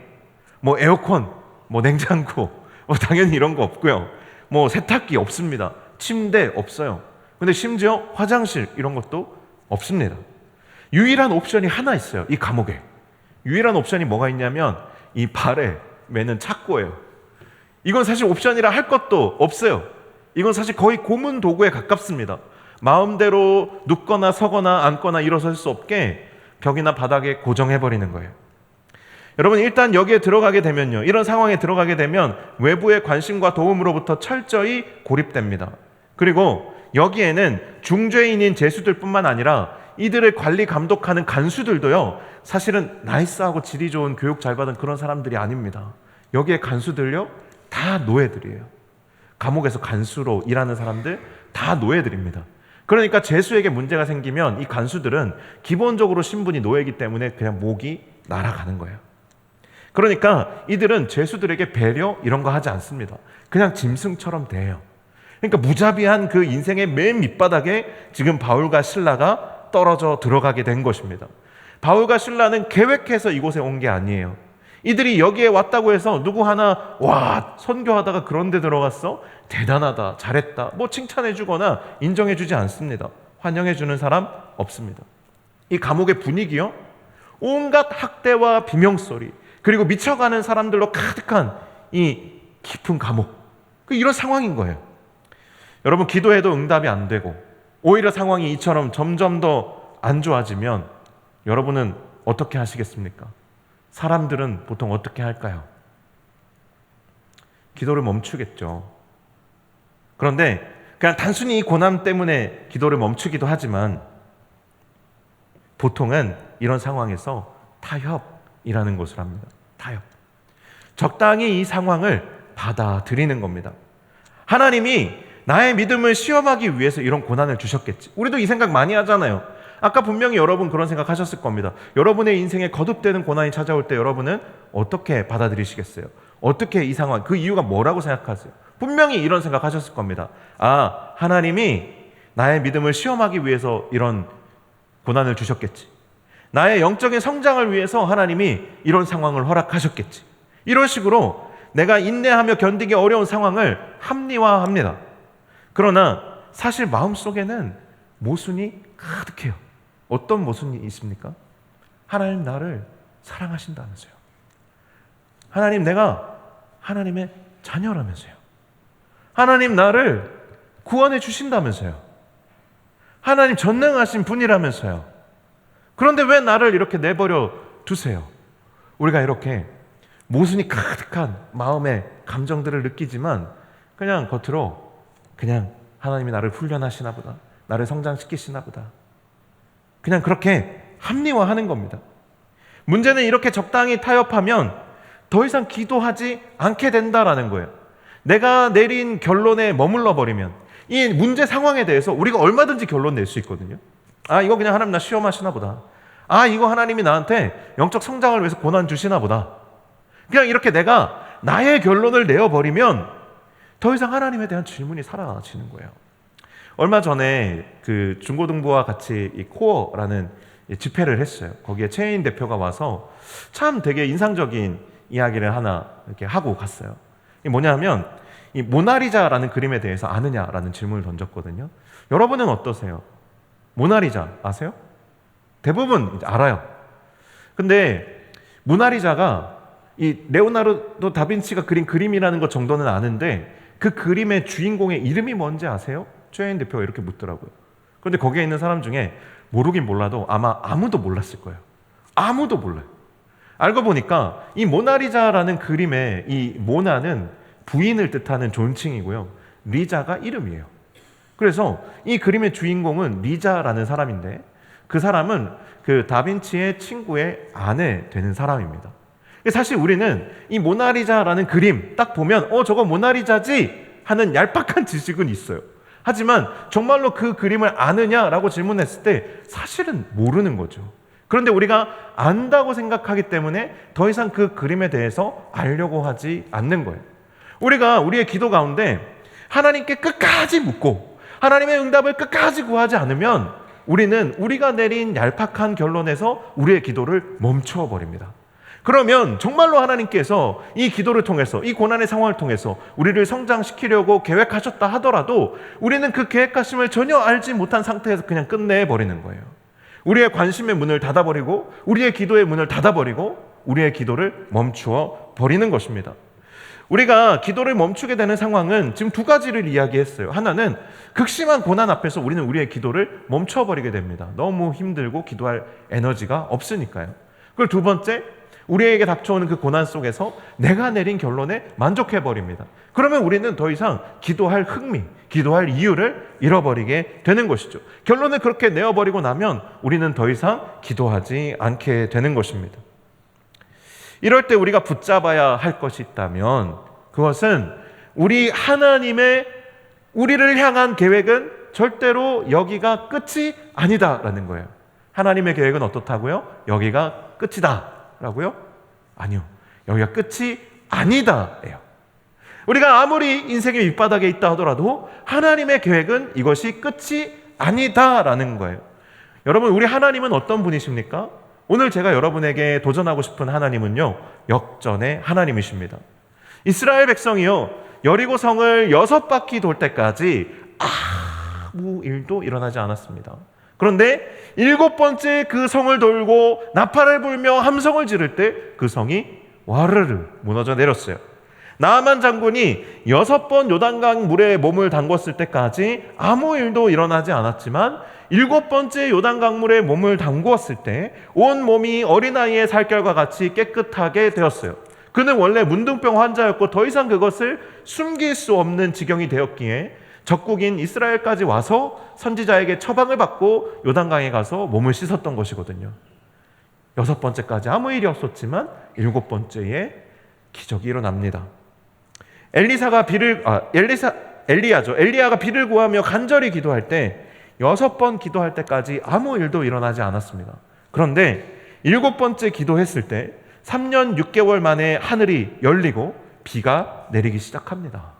뭐 에어컨, 뭐 냉장고, 뭐 당연히 이런 거 없고요. 뭐 세탁기 없습니다. 침대 없어요. 근데 심지어 화장실 이런 것도 없습니다. 유일한 옵션이 하나 있어요. 이 감옥에. 유일한 옵션이 뭐가 있냐면 이 발에 매는 착고예요. 이건 사실 옵션이라 할 것도 없어요. 이건 사실 거의 고문 도구에 가깝습니다. 마음대로 눕거나 서거나 앉거나 일어설 수 없게 벽이나 바닥에 고정해버리는 거예요. 여러분, 일단 여기에 들어가게 되면요, 이런 상황에 들어가게 되면 외부의 관심과 도움으로부터 철저히 고립됩니다. 그리고 여기에는 중죄인인 죄수들 뿐만 아니라 이들을 관리 감독하는 간수들도요, 사실은 나이스하고 질이 좋은 교육 잘 받은 그런 사람들이 아닙니다. 여기에 간수들요, 다 노예들이에요. 감옥에서 간수로 일하는 사람들 다 노예들입니다. 그러니까 죄수에게 문제가 생기면 이 간수들은 기본적으로 신분이 노예이기 때문에 그냥 목이 날아가는 거예요. 그러니까 이들은 죄수들에게 배려 이런 거 하지 않습니다. 그냥 짐승처럼 대해요. 그러니까 무자비한 그 인생의 맨 밑바닥에 지금 바울과 실라가 떨어져 들어가게 된 것입니다. 바울과 실라는 계획해서 이곳에 온 게 아니에요. 이들이 여기에 왔다고 해서 누구 하나 와 선교하다가 그런 데 들어갔어? 대단하다, 잘했다, 뭐 칭찬해 주거나 인정해 주지 않습니다. 환영해 주는 사람 없습니다. 이 감옥의 분위기요, 온갖 학대와 비명소리, 그리고 미쳐가는 사람들로 가득한 이 깊은 감옥, 이런 상황인 거예요. 여러분, 기도해도 응답이 안 되고 오히려 상황이 이처럼 점점 더 안 좋아지면 여러분은 어떻게 하시겠습니까? 사람들은 보통 어떻게 할까요? 기도를 멈추겠죠. 그런데 그냥 단순히 이 고난 때문에 기도를 멈추기도 하지만 보통은 이런 상황에서 타협이라는 것을 합니다. 타협. 적당히 이 상황을 받아들이는 겁니다. 하나님이 나의 믿음을 시험하기 위해서 이런 고난을 주셨겠지. 우리도 이 생각 많이 하잖아요. 아까 분명히 여러분 그런 생각 하셨을 겁니다. 여러분의 인생에 거듭되는 고난이 찾아올 때 여러분은 어떻게 받아들이시겠어요? 어떻게 이 상황, 그 이유가 뭐라고 생각하세요? 분명히 이런 생각 하셨을 겁니다. 아, 하나님이 나의 믿음을 시험하기 위해서 이런 고난을 주셨겠지. 나의 영적인 성장을 위해서 하나님이 이런 상황을 허락하셨겠지. 이런 식으로 내가 인내하며 견디기 어려운 상황을 합리화합니다. 그러나 사실 마음속에는 모순이 가득해요. 어떤 모순이 있습니까? 하나님 나를 사랑하신다면서요. 하나님, 내가 하나님의 자녀라면서요. 하나님 나를 구원해 주신다면서요. 하나님 전능하신 분이라면서요. 그런데 왜 나를 이렇게 내버려 두세요? 우리가 이렇게 모순이 가득한 마음의 감정들을 느끼지만 그냥 겉으로 그냥 하나님이 나를 훈련하시나 보다, 나를 성장시키시나 보다, 그냥 그렇게 합리화하는 겁니다. 문제는 이렇게 적당히 타협하면 더 이상 기도하지 않게 된다라는 거예요. 내가 내린 결론에 머물러 버리면 이 문제 상황에 대해서 우리가 얼마든지 결론 낼 수 있거든요. 아, 이거 그냥 하나님 나 시험하시나 보다. 아, 이거 하나님이 나한테 영적 성장을 위해서 고난 주시나 보다. 그냥 이렇게 내가 나의 결론을 내어버리면 더 이상 하나님에 대한 질문이 사라지는 거예요. 얼마 전에 그 중고등부와 같이 이 코어라는 집회를 했어요. 거기에 최혜인 대표가 와서 참 되게 인상적인 이야기를 하나 이렇게 하고 갔어요. 이게 뭐냐면 이 모나리자라는 그림에 대해서 아느냐라는 질문을 던졌거든요. 여러분은 어떠세요? 모나리자 아세요? 대부분 이제 알아요. 근데 모나리자가 이 레오나르도 다빈치가 그린 그림이라는 것 정도는 아는데 그 그림의 주인공의 이름이 뭔지 아세요? 최혜인 대표가 이렇게 묻더라고요. 그런데 거기에 있는 사람 중에 모르긴 몰라도 아마 아무도 몰랐을 거예요. 아무도 몰라요. 알고 보니까 이 모나리자라는 그림의 이 모나는 부인을 뜻하는 존칭이고요, 리자가 이름이에요. 그래서 이 그림의 주인공은 리자라는 사람인데 그 사람은 그 다빈치의 친구의 아내 되는 사람입니다. 사실 우리는 이 모나리자라는 그림 딱 보면 저거 모나리자지 하는 얄팍한 지식은 있어요. 하지만 정말로 그 그림을 아느냐라고 질문했을 때 사실은 모르는 거죠. 그런데 우리가 안다고 생각하기 때문에 더 이상 그 그림에 대해서 알려고 하지 않는 거예요. 우리가 우리의 기도 가운데 하나님께 끝까지 묻고 하나님의 응답을 끝까지 구하지 않으면 우리는 우리가 내린 얄팍한 결론에서 우리의 기도를 멈춰버립니다. 그러면 정말로 하나님께서 이 기도를 통해서 이 고난의 상황을 통해서 우리를 성장시키려고 계획하셨다 하더라도 우리는 그 계획하심을 전혀 알지 못한 상태에서 그냥 끝내버리는 거예요. 우리의 관심의 문을 닫아버리고 우리의 기도의 문을 닫아버리고 우리의 기도를 멈추어 버리는 것입니다. 우리가 기도를 멈추게 되는 상황은 지금 두 가지를 이야기했어요. 하나는 극심한 고난 앞에서 우리는 우리의 기도를 멈춰버리게 됩니다. 너무 힘들고 기도할 에너지가 없으니까요. 그리고 두 번째, 우리에게 닥쳐오는 그 고난 속에서 내가 내린 결론에 만족해버립니다. 그러면 우리는 더 이상 기도할 흥미, 기도할 이유를 잃어버리게 되는 것이죠. 결론을 그렇게 내어버리고 나면 우리는 더 이상 기도하지 않게 되는 것입니다. 이럴 때 우리가 붙잡아야 할 것이 있다면 그것은 우리 하나님의 우리를 향한 계획은 절대로 여기가 끝이 아니다라는 거예요. 하나님의 계획은 어떻다고요? 여기가 끝이다 라고요? 아니요. 여기가 끝이 아니다예요. 우리가 아무리 인생의 밑바닥에 있다 하더라도 하나님의 계획은 이것이 끝이 아니다라는 거예요. 여러분, 우리 하나님은 어떤 분이십니까? 오늘 제가 여러분에게 도전하고 싶은 하나님은요, 역전의 하나님이십니다. 이스라엘 백성이요, 여리고 성을 6바퀴 돌 때까지 아무 일도 일어나지 않았습니다. 그런데 7번째 그 성을 돌고 나팔을 불며 함성을 지를 때 그 성이 와르르 무너져 내렸어요. 나아만 장군이 6번 요단강 물에 몸을 담궜을 때까지 아무 일도 일어나지 않았지만 7번째 요단강 물에 몸을 담궜을 때 온 몸이 어린아이의 살결과 같이 깨끗하게 되었어요. 그는 원래 문둥병 환자였고 더 이상 그것을 숨길 수 없는 지경이 되었기에 적국인 이스라엘까지 와서 선지자에게 처방을 받고 요단강에 가서 몸을 씻었던 것이거든요. 6번째까지 아무 일이 없었지만 7번째에 기적이 일어납니다. 엘리야가 비를 구하며 간절히 기도할 때 6번 기도할 때까지 아무 일도 일어나지 않았습니다. 그런데 7번째 기도했을 때 3년 6개월 만에 하늘이 열리고 비가 내리기 시작합니다.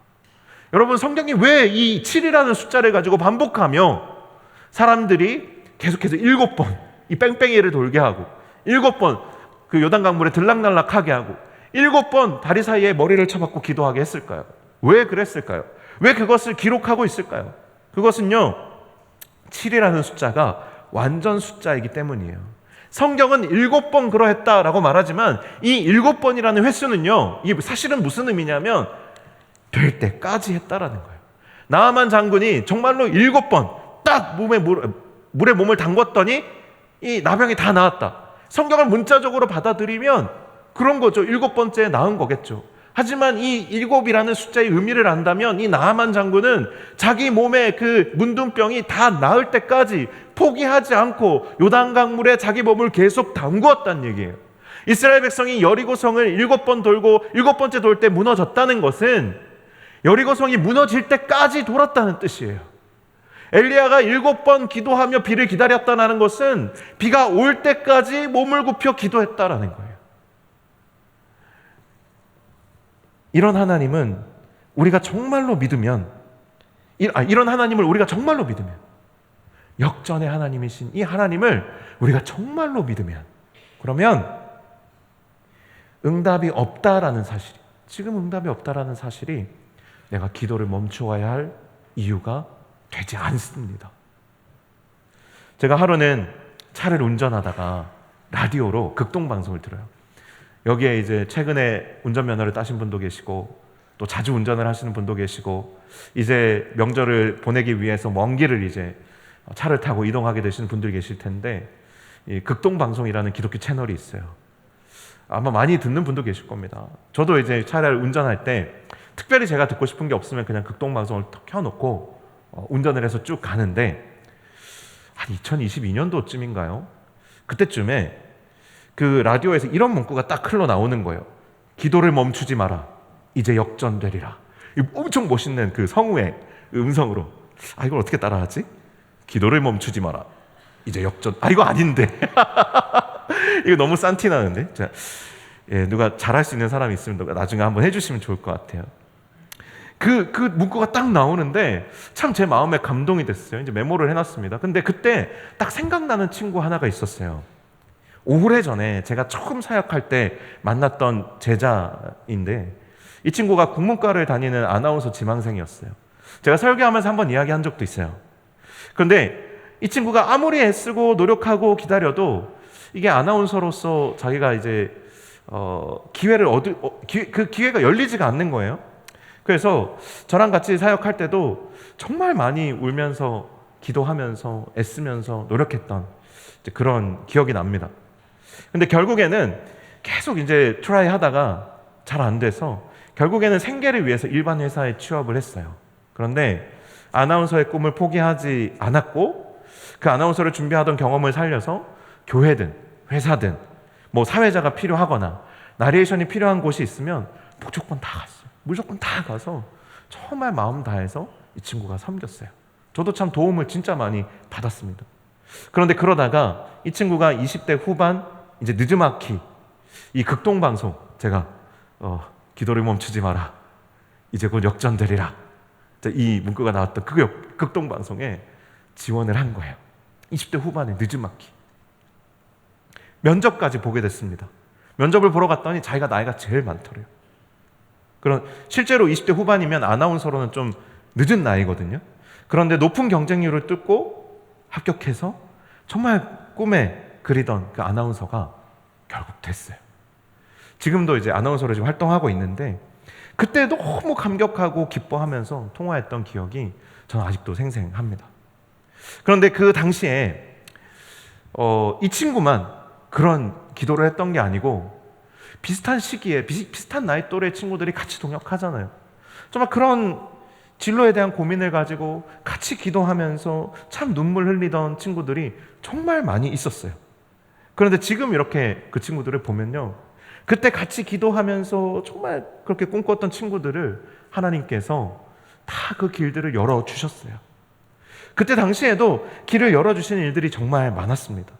여러분, 성경이 왜 이 7이라는 숫자를 가지고 반복하며 사람들이 계속해서 7번 이 뺑뺑이를 돌게 하고 7번 그 요단강물에 들락날락하게 하고 7번 다리 사이에 머리를 쳐박고 기도하게 했을까요? 왜 그랬을까요? 왜 그것을 기록하고 있을까요? 그것은요, 7이라는 숫자가 완전 숫자이기 때문이에요. 성경은 7번 그러했다라고 말하지만 이 7번이라는 횟수는요, 이게 사실은 무슨 의미냐면 될 때까지 했다라는 거예요. 나아만 장군이 정말로 7번 딱 물에 몸을 담궜더니 이 나병이 다 나았다. 성경을 문자적으로 받아들이면 그런 거죠. 7번째에 나은 거겠죠. 하지만 이 7이라는 숫자의 의미를 안다면 이 나아만 장군은 자기 몸에 그 문둥병이 다 나을 때까지 포기하지 않고 요단강 물에 자기 몸을 계속 담그었다는 얘기예요. 이스라엘 백성이 여리고성을 7번 돌고 7번째 돌 때 무너졌다는 것은 여리고성이 무너질 때까지 돌았다는 뜻이에요. 엘리야가 7번 기도하며 비를 기다렸다는 것은 비가 올 때까지 몸을 굽혀 기도했다라는 거예요. 이런 하나님은 우리가 정말로 믿으면, 이런 하나님을 우리가 정말로 믿으면, 역전의 하나님이신 이 하나님을 우리가 정말로 믿으면, 그러면 응답이 없다라는 사실이, 지금 응답이 없다라는 사실이 내가 기도를 멈추어야 할 이유가 되지 않습니다. 제가 하루는 차를 운전하다가 라디오로 극동방송을 들어요. 여기에 이제 최근에 운전면허를 따신 분도 계시고 또 자주 운전을 하시는 분도 계시고 이제 명절을 보내기 위해서 먼 길을 이제 차를 타고 이동하게 되시는 분들이 계실 텐데, 이 극동방송이라는 기독교 채널이 있어요. 아마 많이 듣는 분도 계실 겁니다. 저도 이제 차를 운전할 때 특별히 제가 듣고 싶은 게 없으면 그냥 극동방송을 켜놓고 운전을 해서 쭉 가는데, 한 2022년도쯤인가요? 그때쯤에 그 라디오에서 이런 문구가 딱 흘러나오는 거예요. 기도를 멈추지 마라. 이제 역전되리라. 엄청 멋있는 그 성우의 음성으로 이걸 어떻게 따라하지? 기도를 멈추지 마라. 이제 역전. 이거 아닌데. 이거 너무 싼티 나는데. 자, 누가 잘할 수 있는 사람이 있으면 나중에 한번 해주시면 좋을 것 같아요. 그 문구가 딱 나오는데 참 제 마음에 감동이 됐어요. 이제 메모를 해놨습니다. 근데 그때 딱 생각나는 친구 하나가 있었어요. 오래전에 제가 처음 사역할 때 만났던 제자인데 이 친구가 국문과를 다니는 아나운서 지망생이었어요. 제가 설교하면서 한번 이야기한 적도 있어요. 그런데 이 친구가 아무리 애쓰고 노력하고 기다려도 이게 아나운서로서 자기가 이제 기회를 그 기회가 열리지가 않는 거예요. 그래서 저랑 같이 사역할 때도 정말 많이 울면서 기도하면서 애쓰면서 노력했던 그런 기억이 납니다. 근데 결국에는 계속 이제 트라이 하다가 잘 안 돼서 결국에는 생계를 위해서 일반 회사에 취업을 했어요. 그런데 아나운서의 꿈을 포기하지 않았고 그 아나운서를 준비하던 경험을 살려서 교회든 회사든 뭐 사회자가 필요하거나 나레이션이 필요한 곳이 있으면 무조건 다 갔어요. 무조건 다 가서 정말 마음 다해서 이 친구가 섬겼어요. 저도 참 도움을 진짜 많이 받았습니다. 그런데 그러다가 이 친구가 20대 후반 이제 느즈마키 이 극동방송 제가 기도를 멈추지 마라 이제 곧 역전되리라 이 문구가 나왔던 그 극동방송에 지원을 한 거예요. 20대 후반에 느즈마키 면접까지 보게 됐습니다. 면접을 보러 갔더니 자기가 나이가 제일 많더래요. 그런 실제로 20대 후반이면 아나운서로는 좀 늦은 나이거든요. 그런데 높은 경쟁률을 뚫고 합격해서 정말 꿈에 그리던 그 아나운서가 결국 됐어요. 지금도 이제 아나운서로 지금 활동하고 있는데 그때 너무 감격하고 기뻐하면서 통화했던 기억이 저는 아직도 생생합니다. 그런데 그 당시에 이 친구만 그런 기도를 했던 게 아니고 비슷한 시기에 비슷한 나이 또래 친구들이 같이 동역하잖아요. 정말 그런 진로에 대한 고민을 가지고 같이 기도하면서 참 눈물 흘리던 친구들이 정말 많이 있었어요. 그런데 지금 이렇게 그 친구들을 보면요, 그때 같이 기도하면서 정말 그렇게 꿈꿨던 친구들을 하나님께서 다 그 길들을 열어주셨어요. 그때 당시에도 길을 열어주시는 일들이 정말 많았습니다.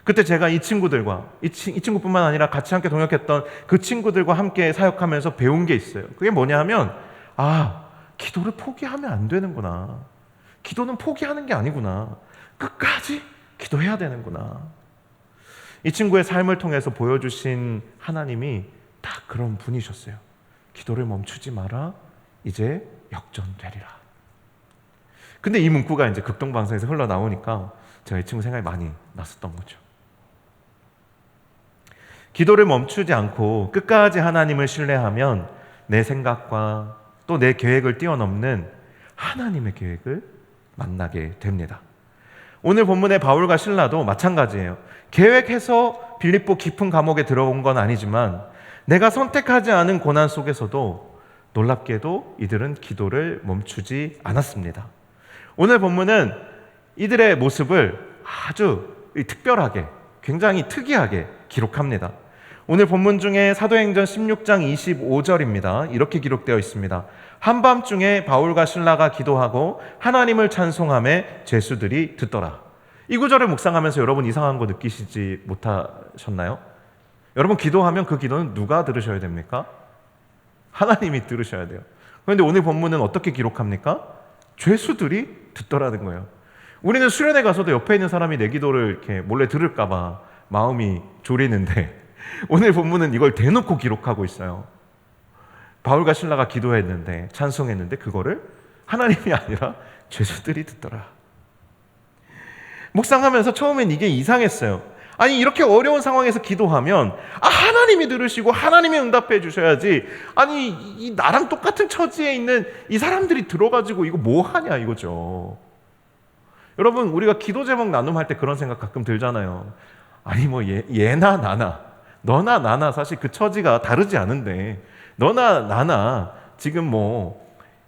그때 제가 이 친구들과 이 친구뿐만 아니라 같이 함께 동역했던 그 친구들과 함께 사역하면서 배운 게 있어요. 그게 뭐냐 하면 기도를 포기하면 안 되는구나. 기도는 포기하는 게 아니구나. 끝까지 기도해야 되는구나. 이 친구의 삶을 통해서 보여주신 하나님이 딱 그런 분이셨어요. 기도를 멈추지 마라. 이제 역전되리라. 근데 이 문구가 이제 극동방송에서 흘러나오니까 제가 이 친구 생각이 많이 났었던 거죠. 기도를 멈추지 않고 끝까지 하나님을 신뢰하면 내 생각과 또 내 계획을 뛰어넘는 하나님의 계획을 만나게 됩니다. 오늘 본문의 바울과 실라도 마찬가지예요. 계획해서 빌립보 깊은 감옥에 들어온 건 아니지만 내가 선택하지 않은 고난 속에서도 놀랍게도 이들은 기도를 멈추지 않았습니다. 오늘 본문은 이들의 모습을 아주 특별하게, 굉장히 특이하게 기록합니다. 오늘 본문 중에 사도행전 16장 25절입니다. 이렇게 기록되어 있습니다. 한밤중에 바울과 실라가 기도하고 하나님을 찬송하며 죄수들이 듣더라. 이 구절을 묵상하면서 여러분 이상한 거 느끼시지 못하셨나요? 여러분 기도하면 그 기도는 누가 들으셔야 됩니까? 하나님이 들으셔야 돼요. 그런데 오늘 본문은 어떻게 기록합니까? 죄수들이 듣더라는 거예요. 우리는 수련회 가서도 옆에 있는 사람이 내 기도를 이렇게 몰래 들을까 봐 마음이 졸이는데 오늘 본문은 이걸 대놓고 기록하고 있어요. 바울과 실라가 기도했는데 찬송했는데 그거를 하나님이 아니라 죄수들이 듣더라. 묵상하면서 처음엔 이게 이상했어요. 아니 이렇게 어려운 상황에서 기도하면 하나님이 들으시고 하나님이 응답해 주셔야지, 아니 이 나랑 똑같은 처지에 있는 이 사람들이 들어가지고 이거 뭐 하냐 이거죠. 여러분 우리가 기도 제목 나눔할 때 그런 생각 가끔 들잖아요. 아니 뭐 얘나 나나 너나 나나 사실 그 처지가 다르지 않은데 너나 나나 지금 뭐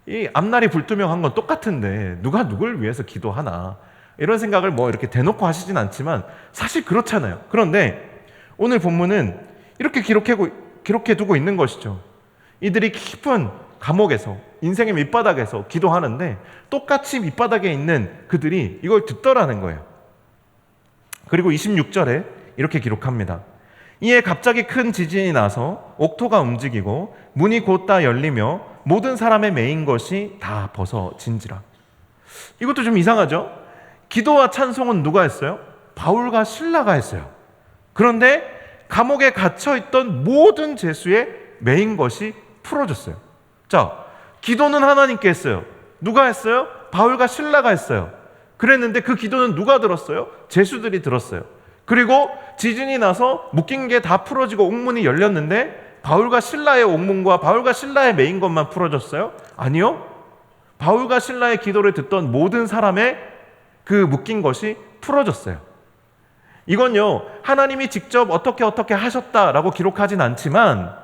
이 앞날이 불투명한 건 똑같은데 누가 누굴 위해서 기도하나 이런 생각을 뭐 이렇게 대놓고 하시진 않지만 사실 그렇잖아요. 그런데 오늘 본문은 이렇게 기록해두고 있는 것이죠. 이들이 깊은 감옥에서, 인생의 밑바닥에서 기도하는데 똑같이 밑바닥에 있는 그들이 이걸 듣더라는 거예요. 그리고 26절에 이렇게 기록합니다. 이에 갑자기 큰 지진이 나서 옥토가 움직이고 문이 곧다 열리며 모든 사람의 매인 것이 다 벗어진지라. 이것도 좀 이상하죠? 기도와 찬송은 누가 했어요? 바울과 실라가 했어요. 그런데 감옥에 갇혀있던 모든 죄수의 매인 것이 풀어졌어요. 자, 기도는 하나님께 했어요. 누가 했어요? 바울과 실라가 했어요. 그랬는데 그 기도는 누가 들었어요? 죄수들이 들었어요. 그리고 지진이 나서 묶인 게 다 풀어지고 옥문이 열렸는데 바울과 신라의 옥문과 바울과 신라의 메인 것만 풀어졌어요? 아니요. 바울과 신라의 기도를 듣던 모든 사람의 그 묶인 것이 풀어졌어요. 이건요, 하나님이 직접 어떻게 하셨다라고 기록하진 않지만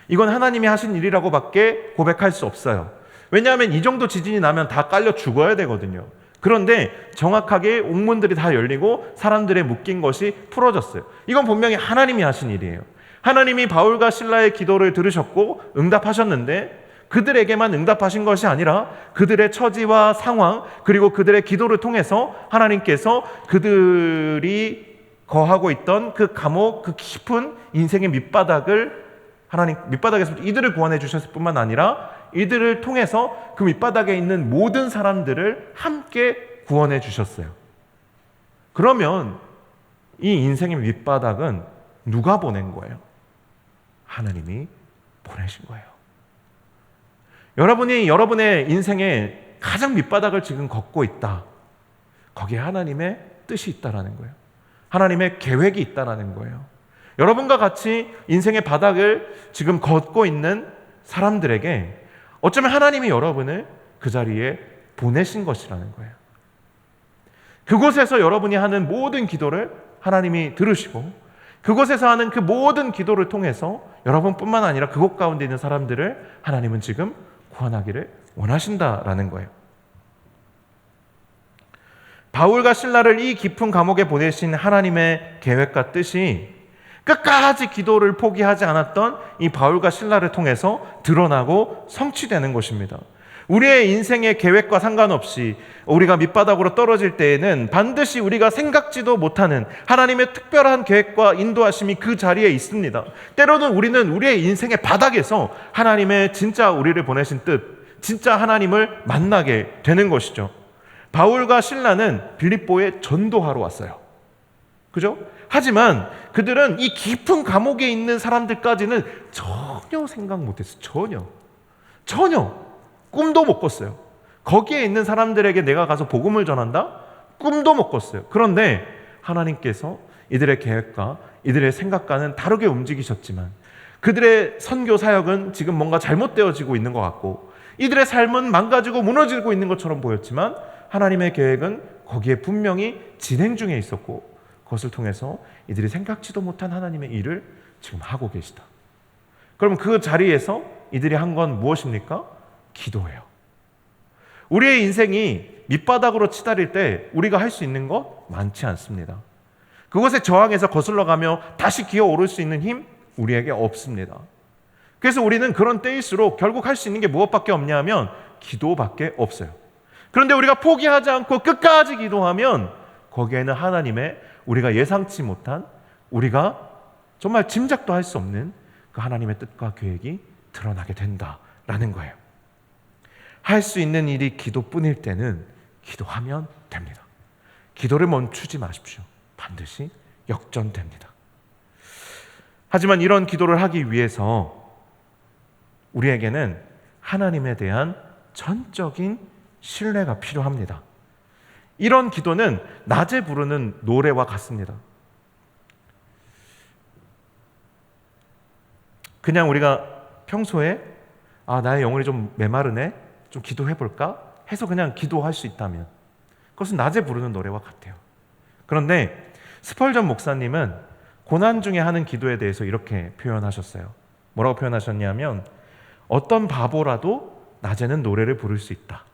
이건 하나님이 하신 일이라고밖에 고백할 수 없어요. 왜냐하면 이 정도 지진이 나면 다 깔려 죽어야 되거든요. 그런데 정확하게 옥문들이 다 열리고 사람들의 묶인 것이 풀어졌어요. 이건 분명히 하나님이 하신 일이에요. 하나님이 바울과 실라의 기도를 들으셨고 응답하셨는데 그들에게만 응답하신 것이 아니라 그들의 처지와 상황 그리고 그들의 기도를 통해서 하나님께서 그들이 거하고 있던 그 감옥, 그 깊은 인생의 밑바닥을 하나님 밑바닥에서 이들을 구원해 주셨을 뿐만 아니라 이들을 통해서 그 밑바닥에 있는 모든 사람들을 함께 구원해 주셨어요. 그러면 이 인생의 밑바닥은 누가 보낸 거예요? 하나님이 보내신 거예요. 여러분이 여러분의 인생의 가장 밑바닥을 지금 걷고 있다. 거기에 하나님의 뜻이 있다라는 거예요. 하나님의 계획이 있다라는 거예요. 여러분과 같이 인생의 바닥을 지금 걷고 있는 사람들에게 어쩌면 하나님이 여러분을 그 자리에 보내신 것이라는 거예요. 그곳에서 여러분이 하는 모든 기도를 하나님이 들으시고 그곳에서 하는 그 모든 기도를 통해서 여러분뿐만 아니라 그곳 가운데 있는 사람들을 하나님은 지금 구원하기를 원하신다라는 거예요. 바울과 실라를 이 깊은 감옥에 보내신 하나님의 계획과 뜻이 끝까지 기도를 포기하지 않았던 이 바울과 실라를 통해서 드러나고 성취되는 것입니다. 우리의 인생의 계획과 상관없이 우리가 밑바닥으로 떨어질 때에는 반드시 우리가 생각지도 못하는 하나님의 특별한 계획과 인도하심이 그 자리에 있습니다. 때로는 우리는 우리의 인생의 바닥에서 하나님의 진짜 우리를 보내신 뜻, 진짜 하나님을 만나게 되는 것이죠. 바울과 실라는 빌립보에 전도하러 왔어요. 그죠? 하지만 그들은 이 깊은 감옥에 있는 사람들까지는 전혀 생각 못했어요. 전혀 꿈도 못 꿨어요. 거기에 있는 사람들에게 내가 가서 복음을 전한다? 꿈도 못 꿨어요. 그런데 하나님께서 이들의 계획과 이들의 생각과는 다르게 움직이셨지만 그들의 선교 사역은 지금 뭔가 잘못되어지고 있는 것 같고 이들의 삶은 망가지고 무너지고 있는 것처럼 보였지만 하나님의 계획은 거기에 분명히 진행 중에 있었고 그것을 통해서 이들이 생각지도 못한 하나님의 일을 지금 하고 계시다. 그럼 그 자리에서 이들이 한 건 무엇입니까? 기도예요. 우리의 인생이 밑바닥으로 치달을 때 우리가 할 수 있는 것 많지 않습니다. 그것에 저항해서 거슬러가며 다시 기어오를 수 있는 힘 우리에게 없습니다. 그래서 우리는 그런 때일수록 결국 할 수 있는 게 무엇밖에 없냐 하면 기도밖에 없어요. 그런데 우리가 포기하지 않고 끝까지 기도하면 거기에는 하나님의 우리가 예상치 못한 우리가 정말 짐작도 할 수 없는 그 하나님의 뜻과 계획이 드러나게 된다라는 거예요. 할 수 있는 일이 기도뿐일 때는 기도하면 됩니다. 기도를 멈추지 마십시오. 반드시 역전됩니다. 하지만 이런 기도를 하기 위해서 우리에게는 하나님에 대한 전적인 신뢰가 필요합니다. 이런 기도는 낮에 부르는 노래와 같습니다. 그냥 우리가 평소에 나의 영혼이 좀 메마르네, 좀 기도해볼까 해서 그냥 기도할 수 있다면 그것은 낮에 부르는 노래와 같아요. 그런데 스펄전 목사님은 고난 중에 하는 기도에 대해서 이렇게 표현하셨어요. 뭐라고 표현하셨냐면 어떤 바보라도 낮에는 노래를 부를 수 있다.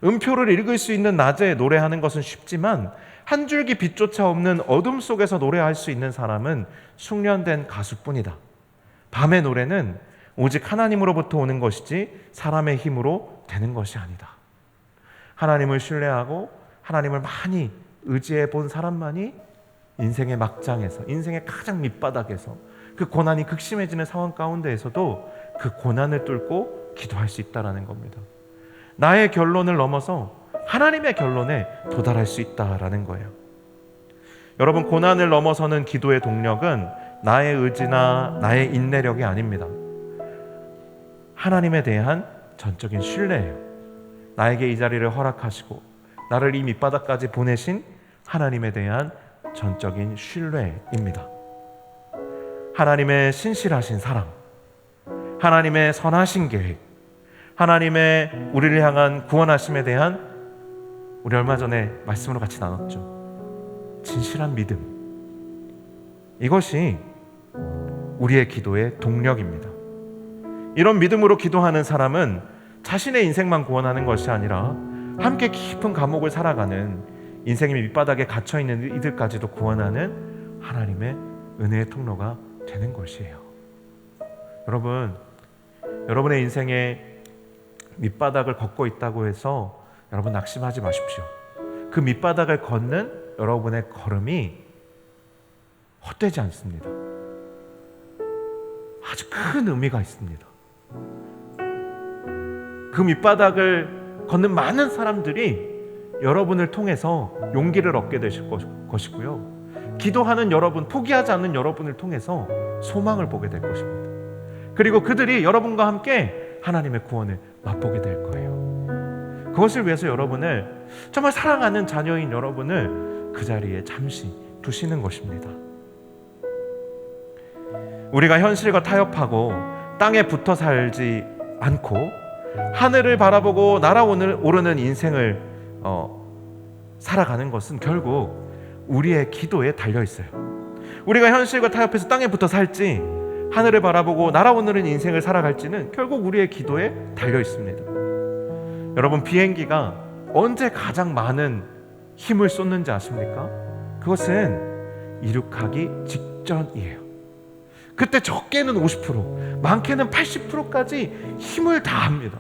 음표를 읽을 수 있는 낮에 노래하는 것은 쉽지만 한 줄기 빛조차 없는 어둠 속에서 노래할 수 있는 사람은 숙련된 가수뿐이다. 밤의 노래는 오직 하나님으로부터 오는 것이지 사람의 힘으로 되는 것이 아니다. 하나님을 신뢰하고 하나님을 많이 의지해 본 사람만이 인생의 막장에서, 인생의 가장 밑바닥에서, 그 고난이 극심해지는 상황 가운데에서도 그 고난을 뚫고 기도할 수 있다는 겁니다. 나의 결론을 넘어서 하나님의 결론에 도달할 수 있다는 거예요. 여러분, 고난을 넘어서는 기도의 동력은 나의 의지나 나의 인내력이 아닙니다. 하나님에 대한 전적인 신뢰예요. 나에게 이 자리를 허락하시고 나를 이 밑바닥까지 보내신 하나님에 대한 전적인 신뢰입니다. 하나님의 신실하신 사랑, 하나님의 선하신 계획, 하나님의 우리를 향한 구원하심에 대한, 우리 얼마 전에 말씀으로 같이 나눴죠, 진실한 믿음. 이것이 우리의 기도의 동력입니다. 이런 믿음으로 기도하는 사람은 자신의 인생만 구원하는 것이 아니라 함께 깊은 감옥을 살아가는, 인생의 밑바닥에 갇혀있는 이들까지도 구원하는 하나님의 은혜의 통로가 되는 것이에요. 여러분, 여러분의 인생에 밑바닥을 걷고 있다고 해서 여러분 낙심하지 마십시오. 그 밑바닥을 걷는 여러분의 걸음이 헛되지 않습니다. 아주 큰 의미가 있습니다. 그 밑바닥을 걷는 많은 사람들이 여러분을 통해서 용기를 얻게 되실 것이고요. 기도하는 여러분, 포기하지 않는 여러분을 통해서 소망을 보게 될 것입니다. 그리고 그들이 여러분과 함께 하나님의 구원을 맛보게 될 거예요. 그것을 위해서 여러분을, 정말 사랑하는 자녀인 여러분을 그 자리에 잠시 두시는 것입니다. 우리가 현실과 타협하고 땅에 붙어 살지 않고 하늘을 바라보고 날아오르는 인생을 살아가는 것은 결국 우리의 기도에 달려 있어요. 우리가 현실과 타협해서 땅에 붙어 살지 하늘을 바라보고 날아오르는 인생을 살아갈지는 결국 우리의 기도에 달려 있습니다. 여러분, 비행기가 언제 가장 많은 힘을 쏟는지 아십니까? 그것은 이륙하기 직전이에요. 그때 적게는 50%, 많게는 80%까지 힘을 다합니다.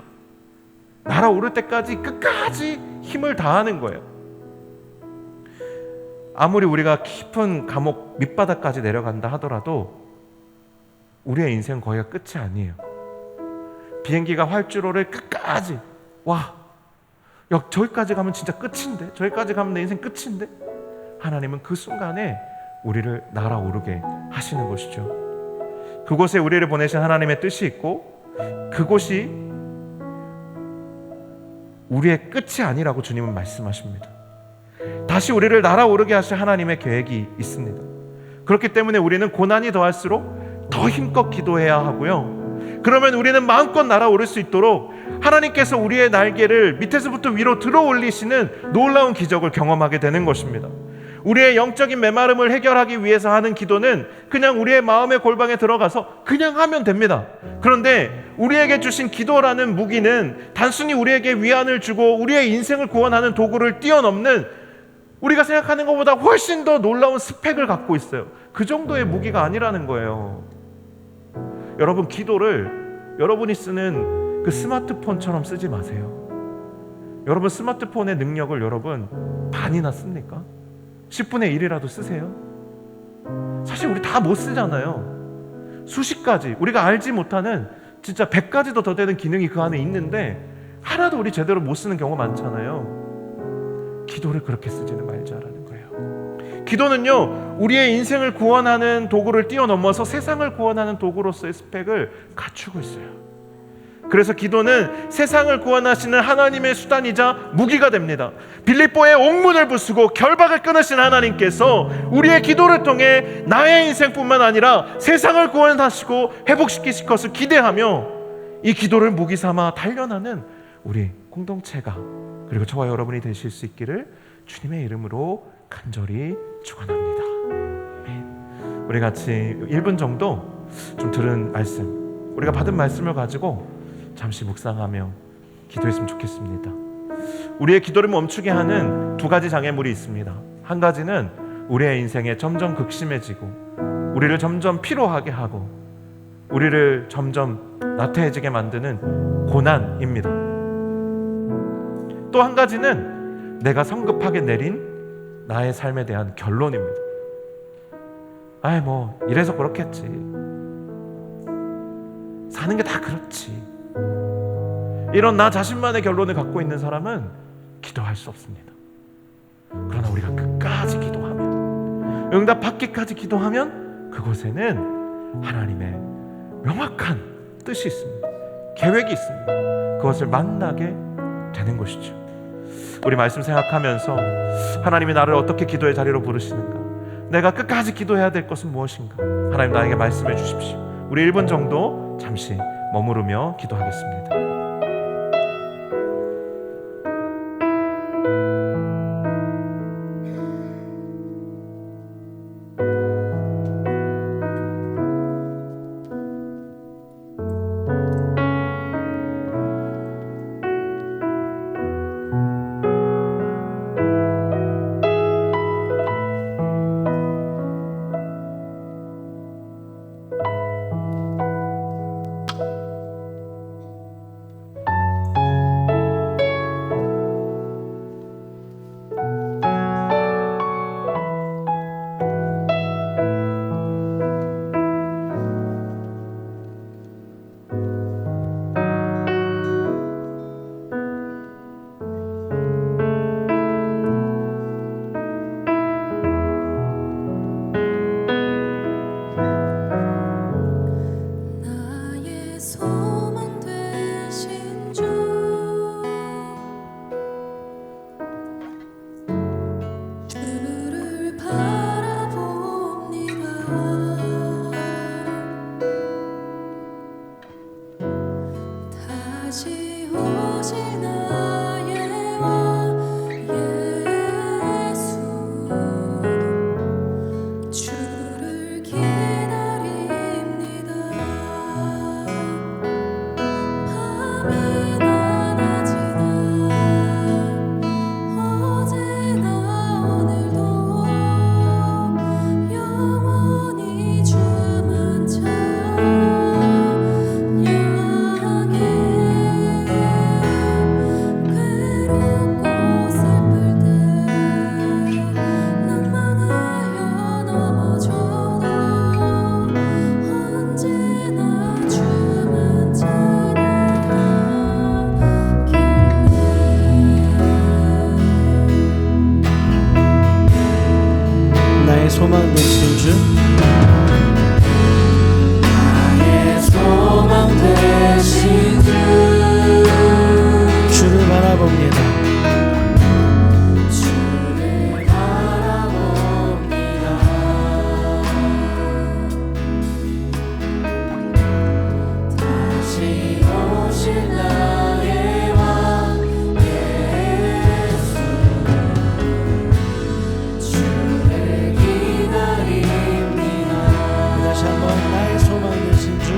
날아오를 때까지 끝까지 힘을 다하는 거예요. 아무리 우리가 깊은 감옥 밑바닥까지 내려간다 하더라도 우리의 인생은 거기가 끝이 아니에요. 비행기가 활주로를 끝까지, 와, 저기까지 가면 진짜 끝인데, 저기까지 가면 내 인생 끝인데, 하나님은 그 순간에 우리를 날아오르게 하시는 것이죠. 그곳에 우리를 보내신 하나님의 뜻이 있고, 그곳이 우리의 끝이 아니라고 주님은 말씀하십니다. 다시 우리를 날아오르게 하실 하나님의 계획이 있습니다. 그렇기 때문에 우리는 고난이 더할수록 더 힘껏 기도해야 하고요. 그러면 우리는 마음껏 날아오를 수 있도록 하나님께서 우리의 날개를 밑에서부터 위로 들어 올리시는 놀라운 기적을 경험하게 되는 것입니다. 우리의 영적인 메마름을 해결하기 위해서 하는 기도는 그냥 우리의 마음의 골방에 들어가서 그냥 하면 됩니다. 그런데 우리에게 주신 기도라는 무기는 단순히 우리에게 위안을 주고 우리의 인생을 구원하는 도구를 뛰어넘는, 우리가 생각하는 것보다 훨씬 더 놀라운 스펙을 갖고 있어요. 그 정도의 무기가 아니라는 거예요. 여러분, 기도를 여러분이 쓰는 그 스마트폰처럼 쓰지 마세요. 여러분, 스마트폰의 능력을 여러분 반이나 씁니까? 10분의 1이라도 쓰세요. 사실 우리 다 못 쓰잖아요. 수십 가지, 우리가 알지 못하는 진짜 100가지도 더 되는 기능이 그 안에 있는데 하나도 우리 제대로 못 쓰는 경우가 많잖아요. 기도를 그렇게 쓰지는 말자라는 거예요. 기도는요, 우리의 인생을 구원하는 도구를 뛰어넘어서 세상을 구원하는 도구로서의 스펙을 갖추고 있어요. 그래서 기도는 세상을 구원하시는 하나님의 수단이자 무기가 됩니다. 빌립보의 옥문을 부수고 결박을 끊으신 하나님께서 우리의 기도를 통해 나의 인생뿐만 아니라 세상을 구원하시고 회복시키실 것을 기대하며 이 기도를 무기 삼아 단련하는 우리 공동체가, 그리고 저와 여러분이 되실 수 있기를 주님의 이름으로 간절히 축원합니다. 우리 같이 1분 정도 좀 들은 말씀, 우리가 받은 말씀을 가지고 잠시 묵상하며 기도했으면 좋겠습니다. 우리의 기도를 멈추게 하는 두 가지 장애물이 있습니다. 한 가지는 우리의 인생에 점점 극심해지고 우리를 점점 피로하게 하고 우리를 점점 나태해지게 만드는 고난입니다. 또 한 가지는 내가 성급하게 내린 나의 삶에 대한 결론입니다. 아이 뭐 이래서 그렇겠지, 사는 게 다 그렇지, 이런 나 자신만의 결론을 갖고 있는 사람은 기도할 수 없습니다. 그러나 우리가 끝까지 기도하면, 응답받기까지 기도하면 그곳에는 하나님의 명확한 뜻이 있습니다. 계획이 있습니다. 그것을 만나게 되는 것이죠. 우리 말씀 생각하면서 하나님이 나를 어떻게 기도의 자리로 부르시는가, 내가 끝까지 기도해야 될 것은 무엇인가, 하나님 나에게 말씀해 주십시오. 우리 1분 정도 잠시 머무르며 기도하겠습니다. 나의 소망 되신 주, 주를 바라봅니다. 다시 오실 나의 왕 예수, 주를 기다립니다. 밤이나 낮이나 어제나 오늘도 영원히 주만 찬양해. 괴롭고 슬플 때 난망하여 넘어져도 언제나 주만 찬양하겠네. 나의 소망 되신 주, 나의 소망 되신 주, 주를 바라봅니다. 주를 바라봅니다. 다시 오실 나의 왕 예수, 주를 기다립니다. 다시 한번 나의 소망 되신 주,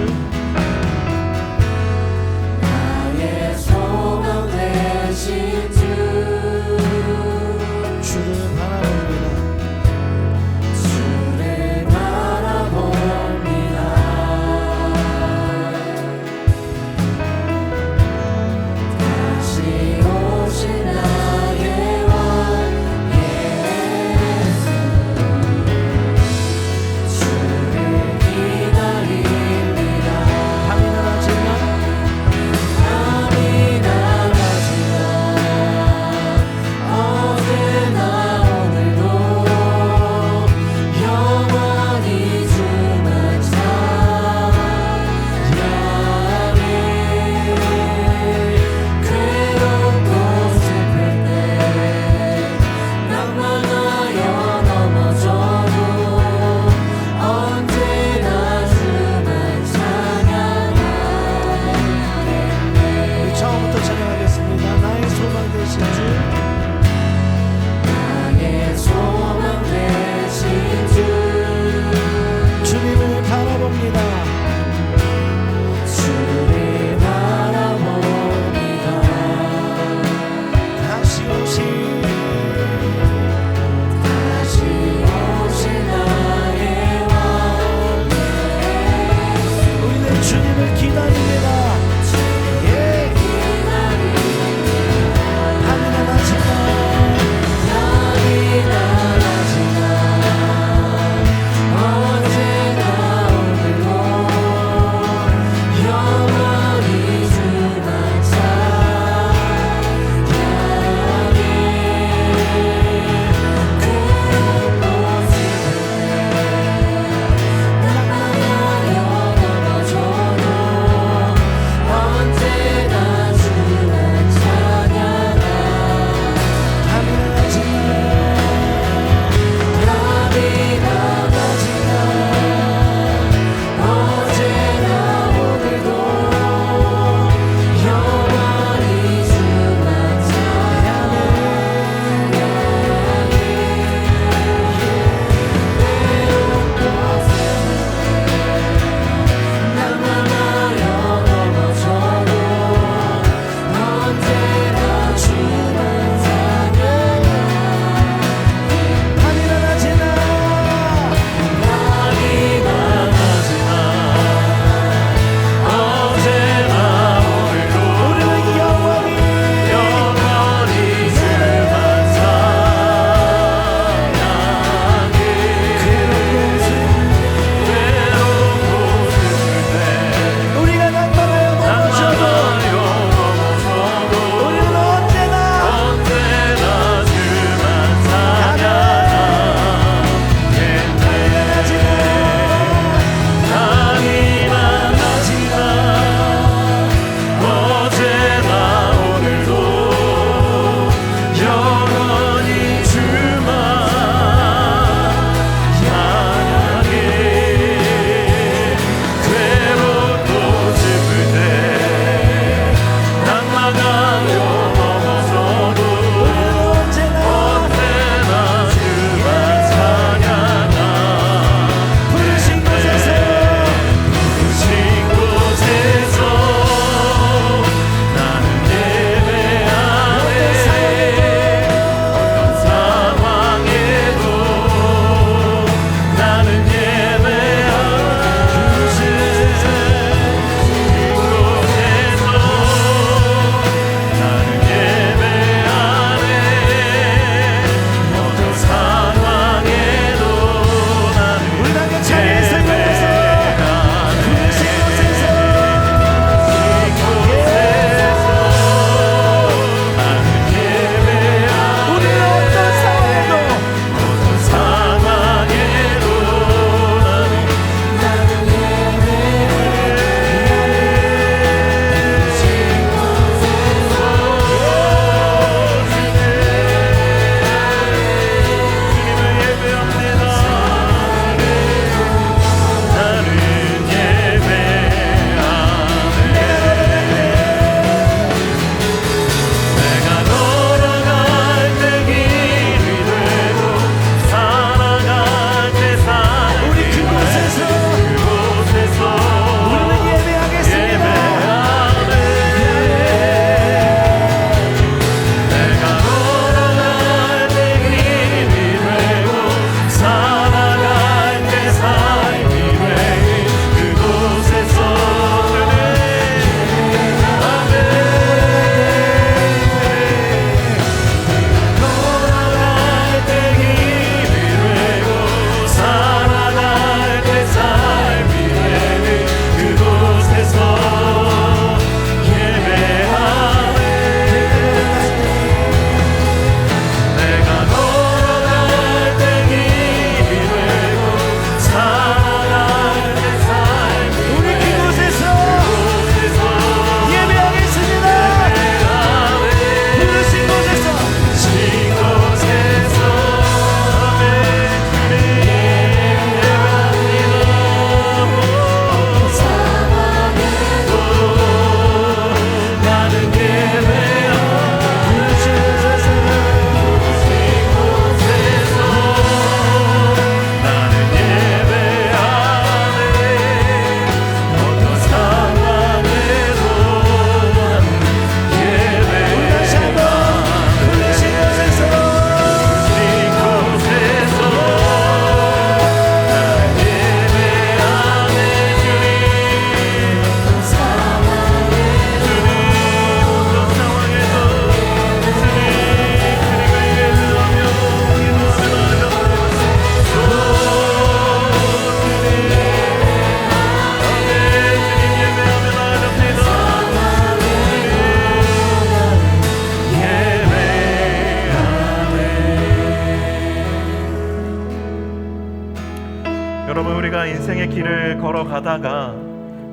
여러분, 우리가 인생의 길을 걸어가다가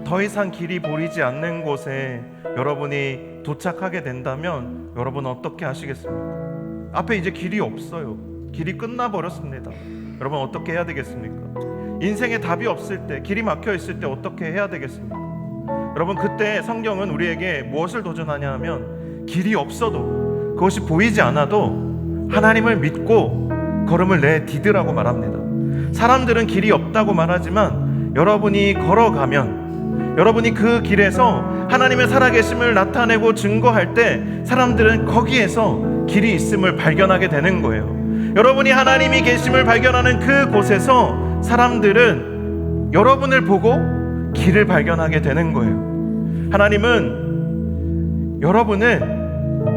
더 이상 길이 보이지 않는 곳에 여러분이 도착하게 된다면 여러분 어떻게 하시겠습니까? 앞에 이제 길이 없어요. 길이 끝나버렸습니다. 여러분 어떻게 해야 되겠습니까? 인생에 답이 없을 때, 길이 막혀 있을 때 어떻게 해야 되겠습니까? 여러분, 그때 성경은 우리에게 무엇을 도전하냐 하면 길이 없어도, 그것이 보이지 않아도 하나님을 믿고 걸음을 내디디라고 말합니다. 사람들은 길이 없다고 말하지만 여러분이 걸어가면, 여러분이 그 길에서 하나님의 살아계심을 나타내고 증거할 때 사람들은 거기에서 길이 있음을 발견하게 되는 거예요. 여러분이 하나님이 계심을 발견하는 그 곳에서 사람들은 여러분을 보고 길을 발견하게 되는 거예요. 하나님은 여러분을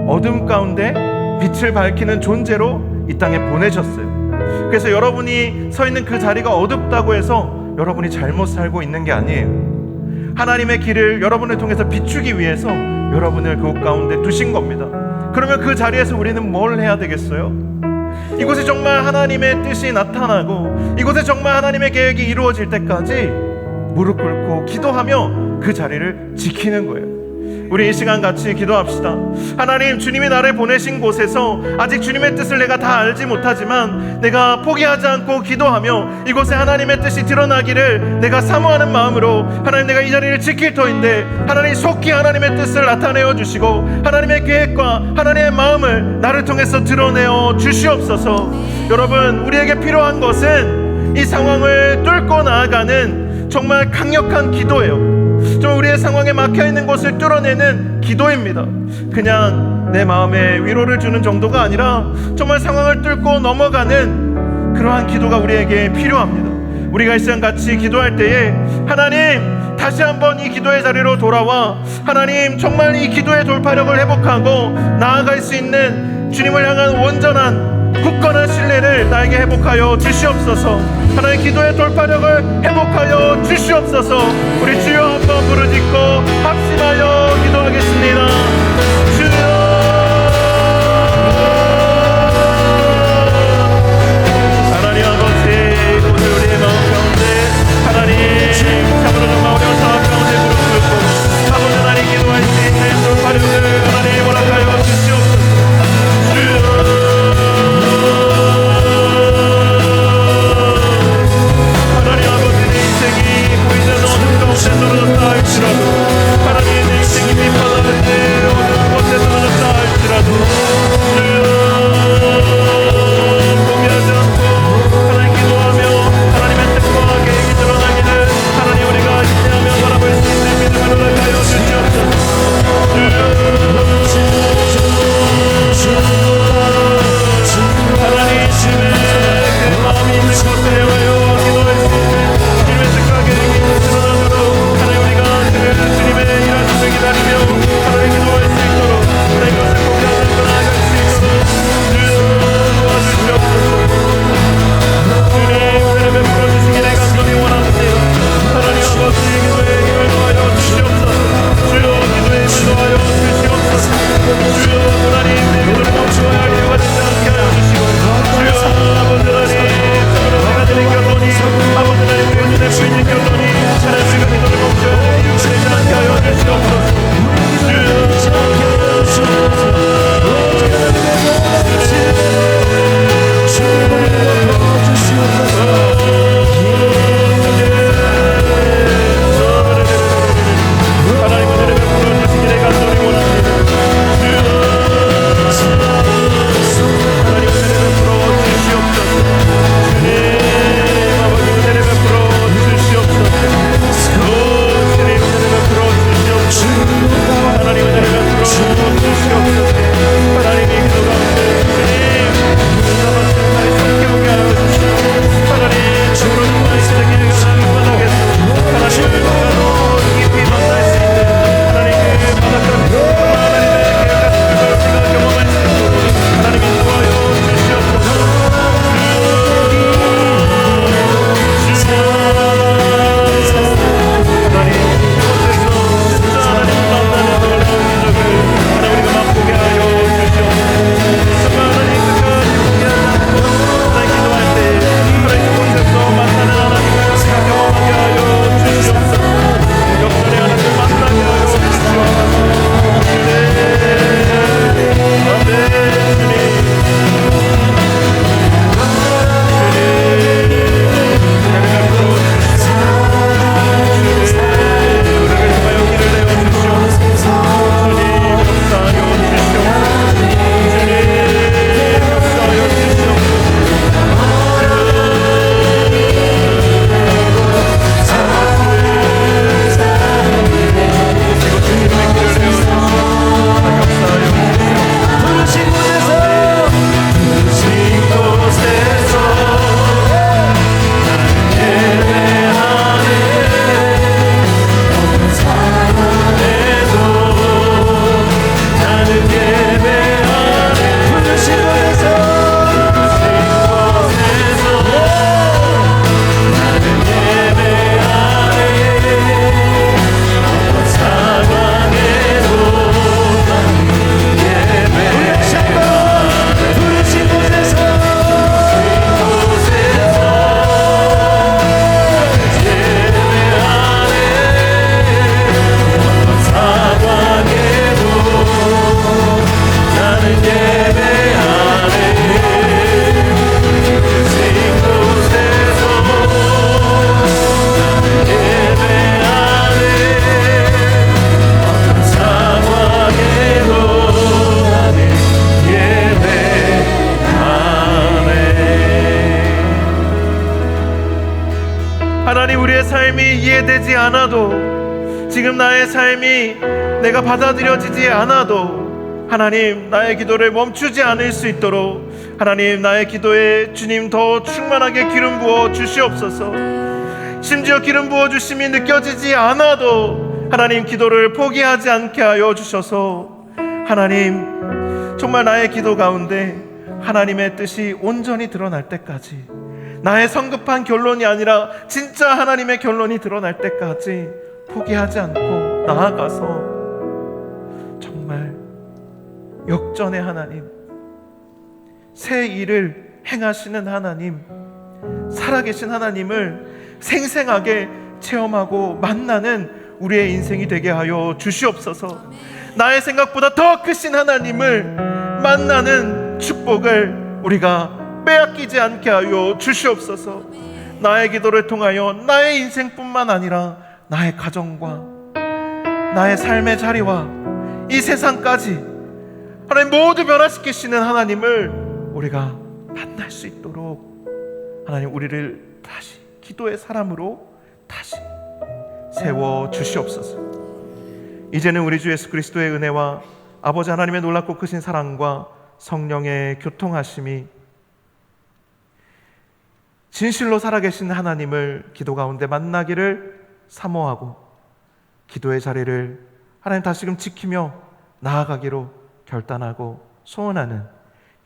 어둠 가운데 빛을 밝히는 존재로 이 땅에 보내셨어요. 그래서 여러분이 서 있는 그 자리가 어둡다고 해서 여러분이 잘못 살고 있는 게 아니에요. 하나님의 길을 여러분을 통해서 비추기 위해서 여러분을 그곳 가운데 두신 겁니다. 그러면 그 자리에서 우리는 뭘 해야 되겠어요? 이곳에 정말 하나님의 뜻이 나타나고 이곳에 정말 하나님의 계획이 이루어질 때까지 무릎 꿇고 기도하며 그 자리를 지키는 거예요. 우리 이 시간 같이 기도합시다. 하나님, 주님이 나를 보내신 곳에서 아직 주님의 뜻을 내가 다 알지 못하지만 내가 포기하지 않고 기도하며 이곳에 하나님의 뜻이 드러나기를 내가 사모하는 마음으로 하나님, 내가 이 자리를 지킬 터인데 하나님 속히 하나님의 뜻을 나타내어 주시고 하나님의 계획과 하나님의 마음을 나를 통해서 드러내어 주시옵소서. 여러분, 우리에게 필요한 것은 이 상황을 뚫고 나아가는 정말 강력한 기도예요. 좀 우리의 상황에 막혀있는 것을 뚫어내는 기도입니다. 그냥 내 마음에 위로를 주는 정도가 아니라 정말 상황을 뚫고 넘어가는 그러한 기도가 우리에게 필요합니다. 우리가 이 시간 같이 기도할 때에 하나님, 다시 한번 이 기도의 자리로 돌아와 하나님, 정말 이 기도의 돌파력을 회복하고 나아갈 수 있는 주님을 향한 온전한 굳건한 신뢰를 나에게 회복하여 주시옵소서. 하나님, 기도의 돌파력을 회복하여 주시옵소서. 우리 주여 한번 부르짖고 합심하여 기도하겠습니다. 주여, 하나님 아버지, 오늘 우리의 마음 가운데 하나님 참으로 정말 어려운 상황 가운데 무릎 꿇고 아버지 하나님 기도할 수 있는 돌파력을 하나님 허락하여 주시옵소서. 주여, 떨어졌다 할지라도 하나님, 내 인생이 비판하는데 어느 곳에 떨어졌다 할지라도 포기하지 않고 하나님 기도하며 하나님의 뜻과 계획이 드러나기를 하나님, 우리가 기대하며 바라볼 수 있는 믿음을 허락하여 주시옵소서. 하나님, 주님의 그 마음이 있는 곳에 와요 기도할 수 있는 주님의 뜻과 계획이 드러나도록 하나님, 하나님, 우리의 삶이 이해되지 않아도, 지금 나의 삶이 내가 받아들여지지 않아도 하나님, 나의 기도를 멈추지 않을 수 있도록 하나님, 나의 기도에 주님 더 충만하게 기름 부어 주시옵소서. 심지어 기름 부어 주심이 느껴지지 않아도 하나님, 기도를 포기하지 않게 하여 주셔서 하나님, 정말 나의 기도 가운데 하나님의 뜻이 온전히 드러날 때까지, 나의 성급한 결론이 아니라 진짜 하나님의 결론이 드러날 때까지 포기하지 않고 나아가서 정말 역전의 하나님, 새 일을 행하시는 하나님, 살아계신 하나님을 생생하게 체험하고 만나는 우리의 인생이 되게 하여 주시옵소서. 나의 생각보다 더 크신 하나님을 만나는 축복을 우리가 빼앗기지 않게 하여 주시옵소서. 나의 기도를 통하여 나의 인생뿐만 아니라 나의 가정과 나의 삶의 자리와 이 세상까지 하나님 모두 변화시키시는 하나님을 우리가 만날 수 있도록 하나님, 우리를 다시 기도의 사람으로 다시 세워 주시옵소서. 이제는 우리 주 예수 그리스도의 은혜와 아버지 하나님의 놀랍고 크신 사랑과 성령의 교통하심이, 진실로 살아계신 하나님을 기도 가운데 만나기를 사모하고 기도의 자리를 하나님 다시금 지키며 나아가기로 결단하고 소원하는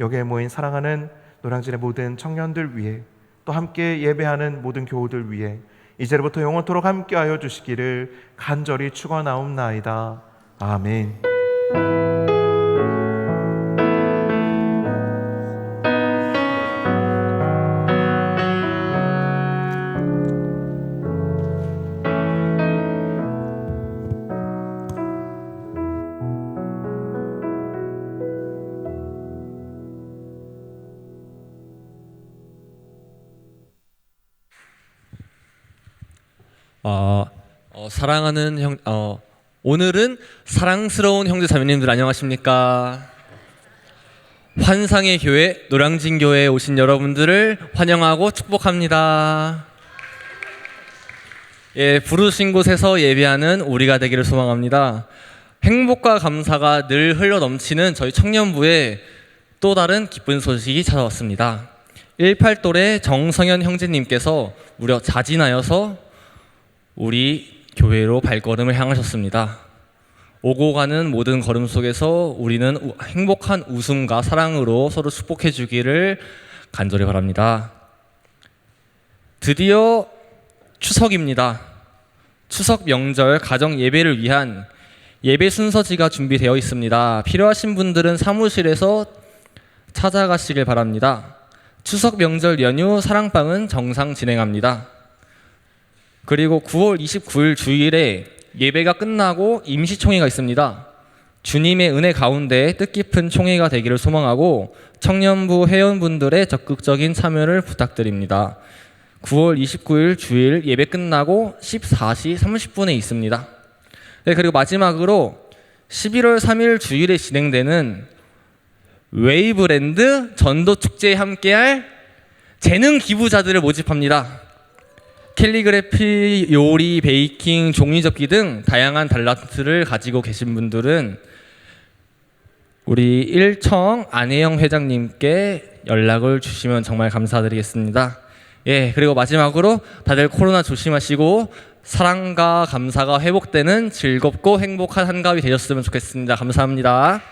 여기에 모인 사랑하는 노량진의 모든 청년들 위해, 또 함께 예배하는 모든 교우들 위해 이제부터 영원토록 함께하여 주시기를 간절히 축원하옵나이다. 아멘. 사랑하는 오늘은 사랑스러운 형제 자매님들 안녕하십니까? 환상의 교회 노량진 교회에 오신 여러분들을 환영하고 축복합니다. 예, 부르신 곳에서 예배하는 우리가 되기를 소망합니다. 행복과 감사가 늘 흘러 넘치는 저희 청년부에 또 다른 기쁜 소식이 찾아왔습니다. 18돌의 정성현 형제님께서 무려 자진하여서 우리 교회로 발걸음을 향하셨습니다. 오고 가는 모든 걸음 속에서 우리는 행복한 웃음과 사랑으로 서로 축복해 주기를 간절히 바랍니다. 드디어 추석입니다. 추석 명절 가정 예배를 위한 예배 순서지가 준비되어 있습니다. 필요하신 분들은 사무실에서 찾아가시길 바랍니다. 추석 명절 연휴 사랑방은 정상 진행합니다. 그리고 9월 29일 주일에 예배가 끝나고 임시총회가 있습니다. 주님의 은혜 가운데 뜻깊은 총회가 되기를 소망하고 청년부 회원분들의 적극적인 참여를 부탁드립니다. 9월 29일 주일 예배 끝나고 14시 30분에 있습니다. 네, 그리고 마지막으로 11월 3일 주일에 진행되는 웨이브랜드 전도축제에 함께할 재능 기부자들을 모집합니다. 캘리그래피, 요리, 베이킹, 종이접기 등 다양한 달란트를 가지고 계신 분들은 우리 1청 안혜영 회장님께 연락을 주시면 정말 감사드리겠습니다. 예, 그리고 마지막으로 다들 코로나 조심하시고 사랑과 감사가 회복되는 즐겁고 행복한 한가위 되셨으면 좋겠습니다. 감사합니다.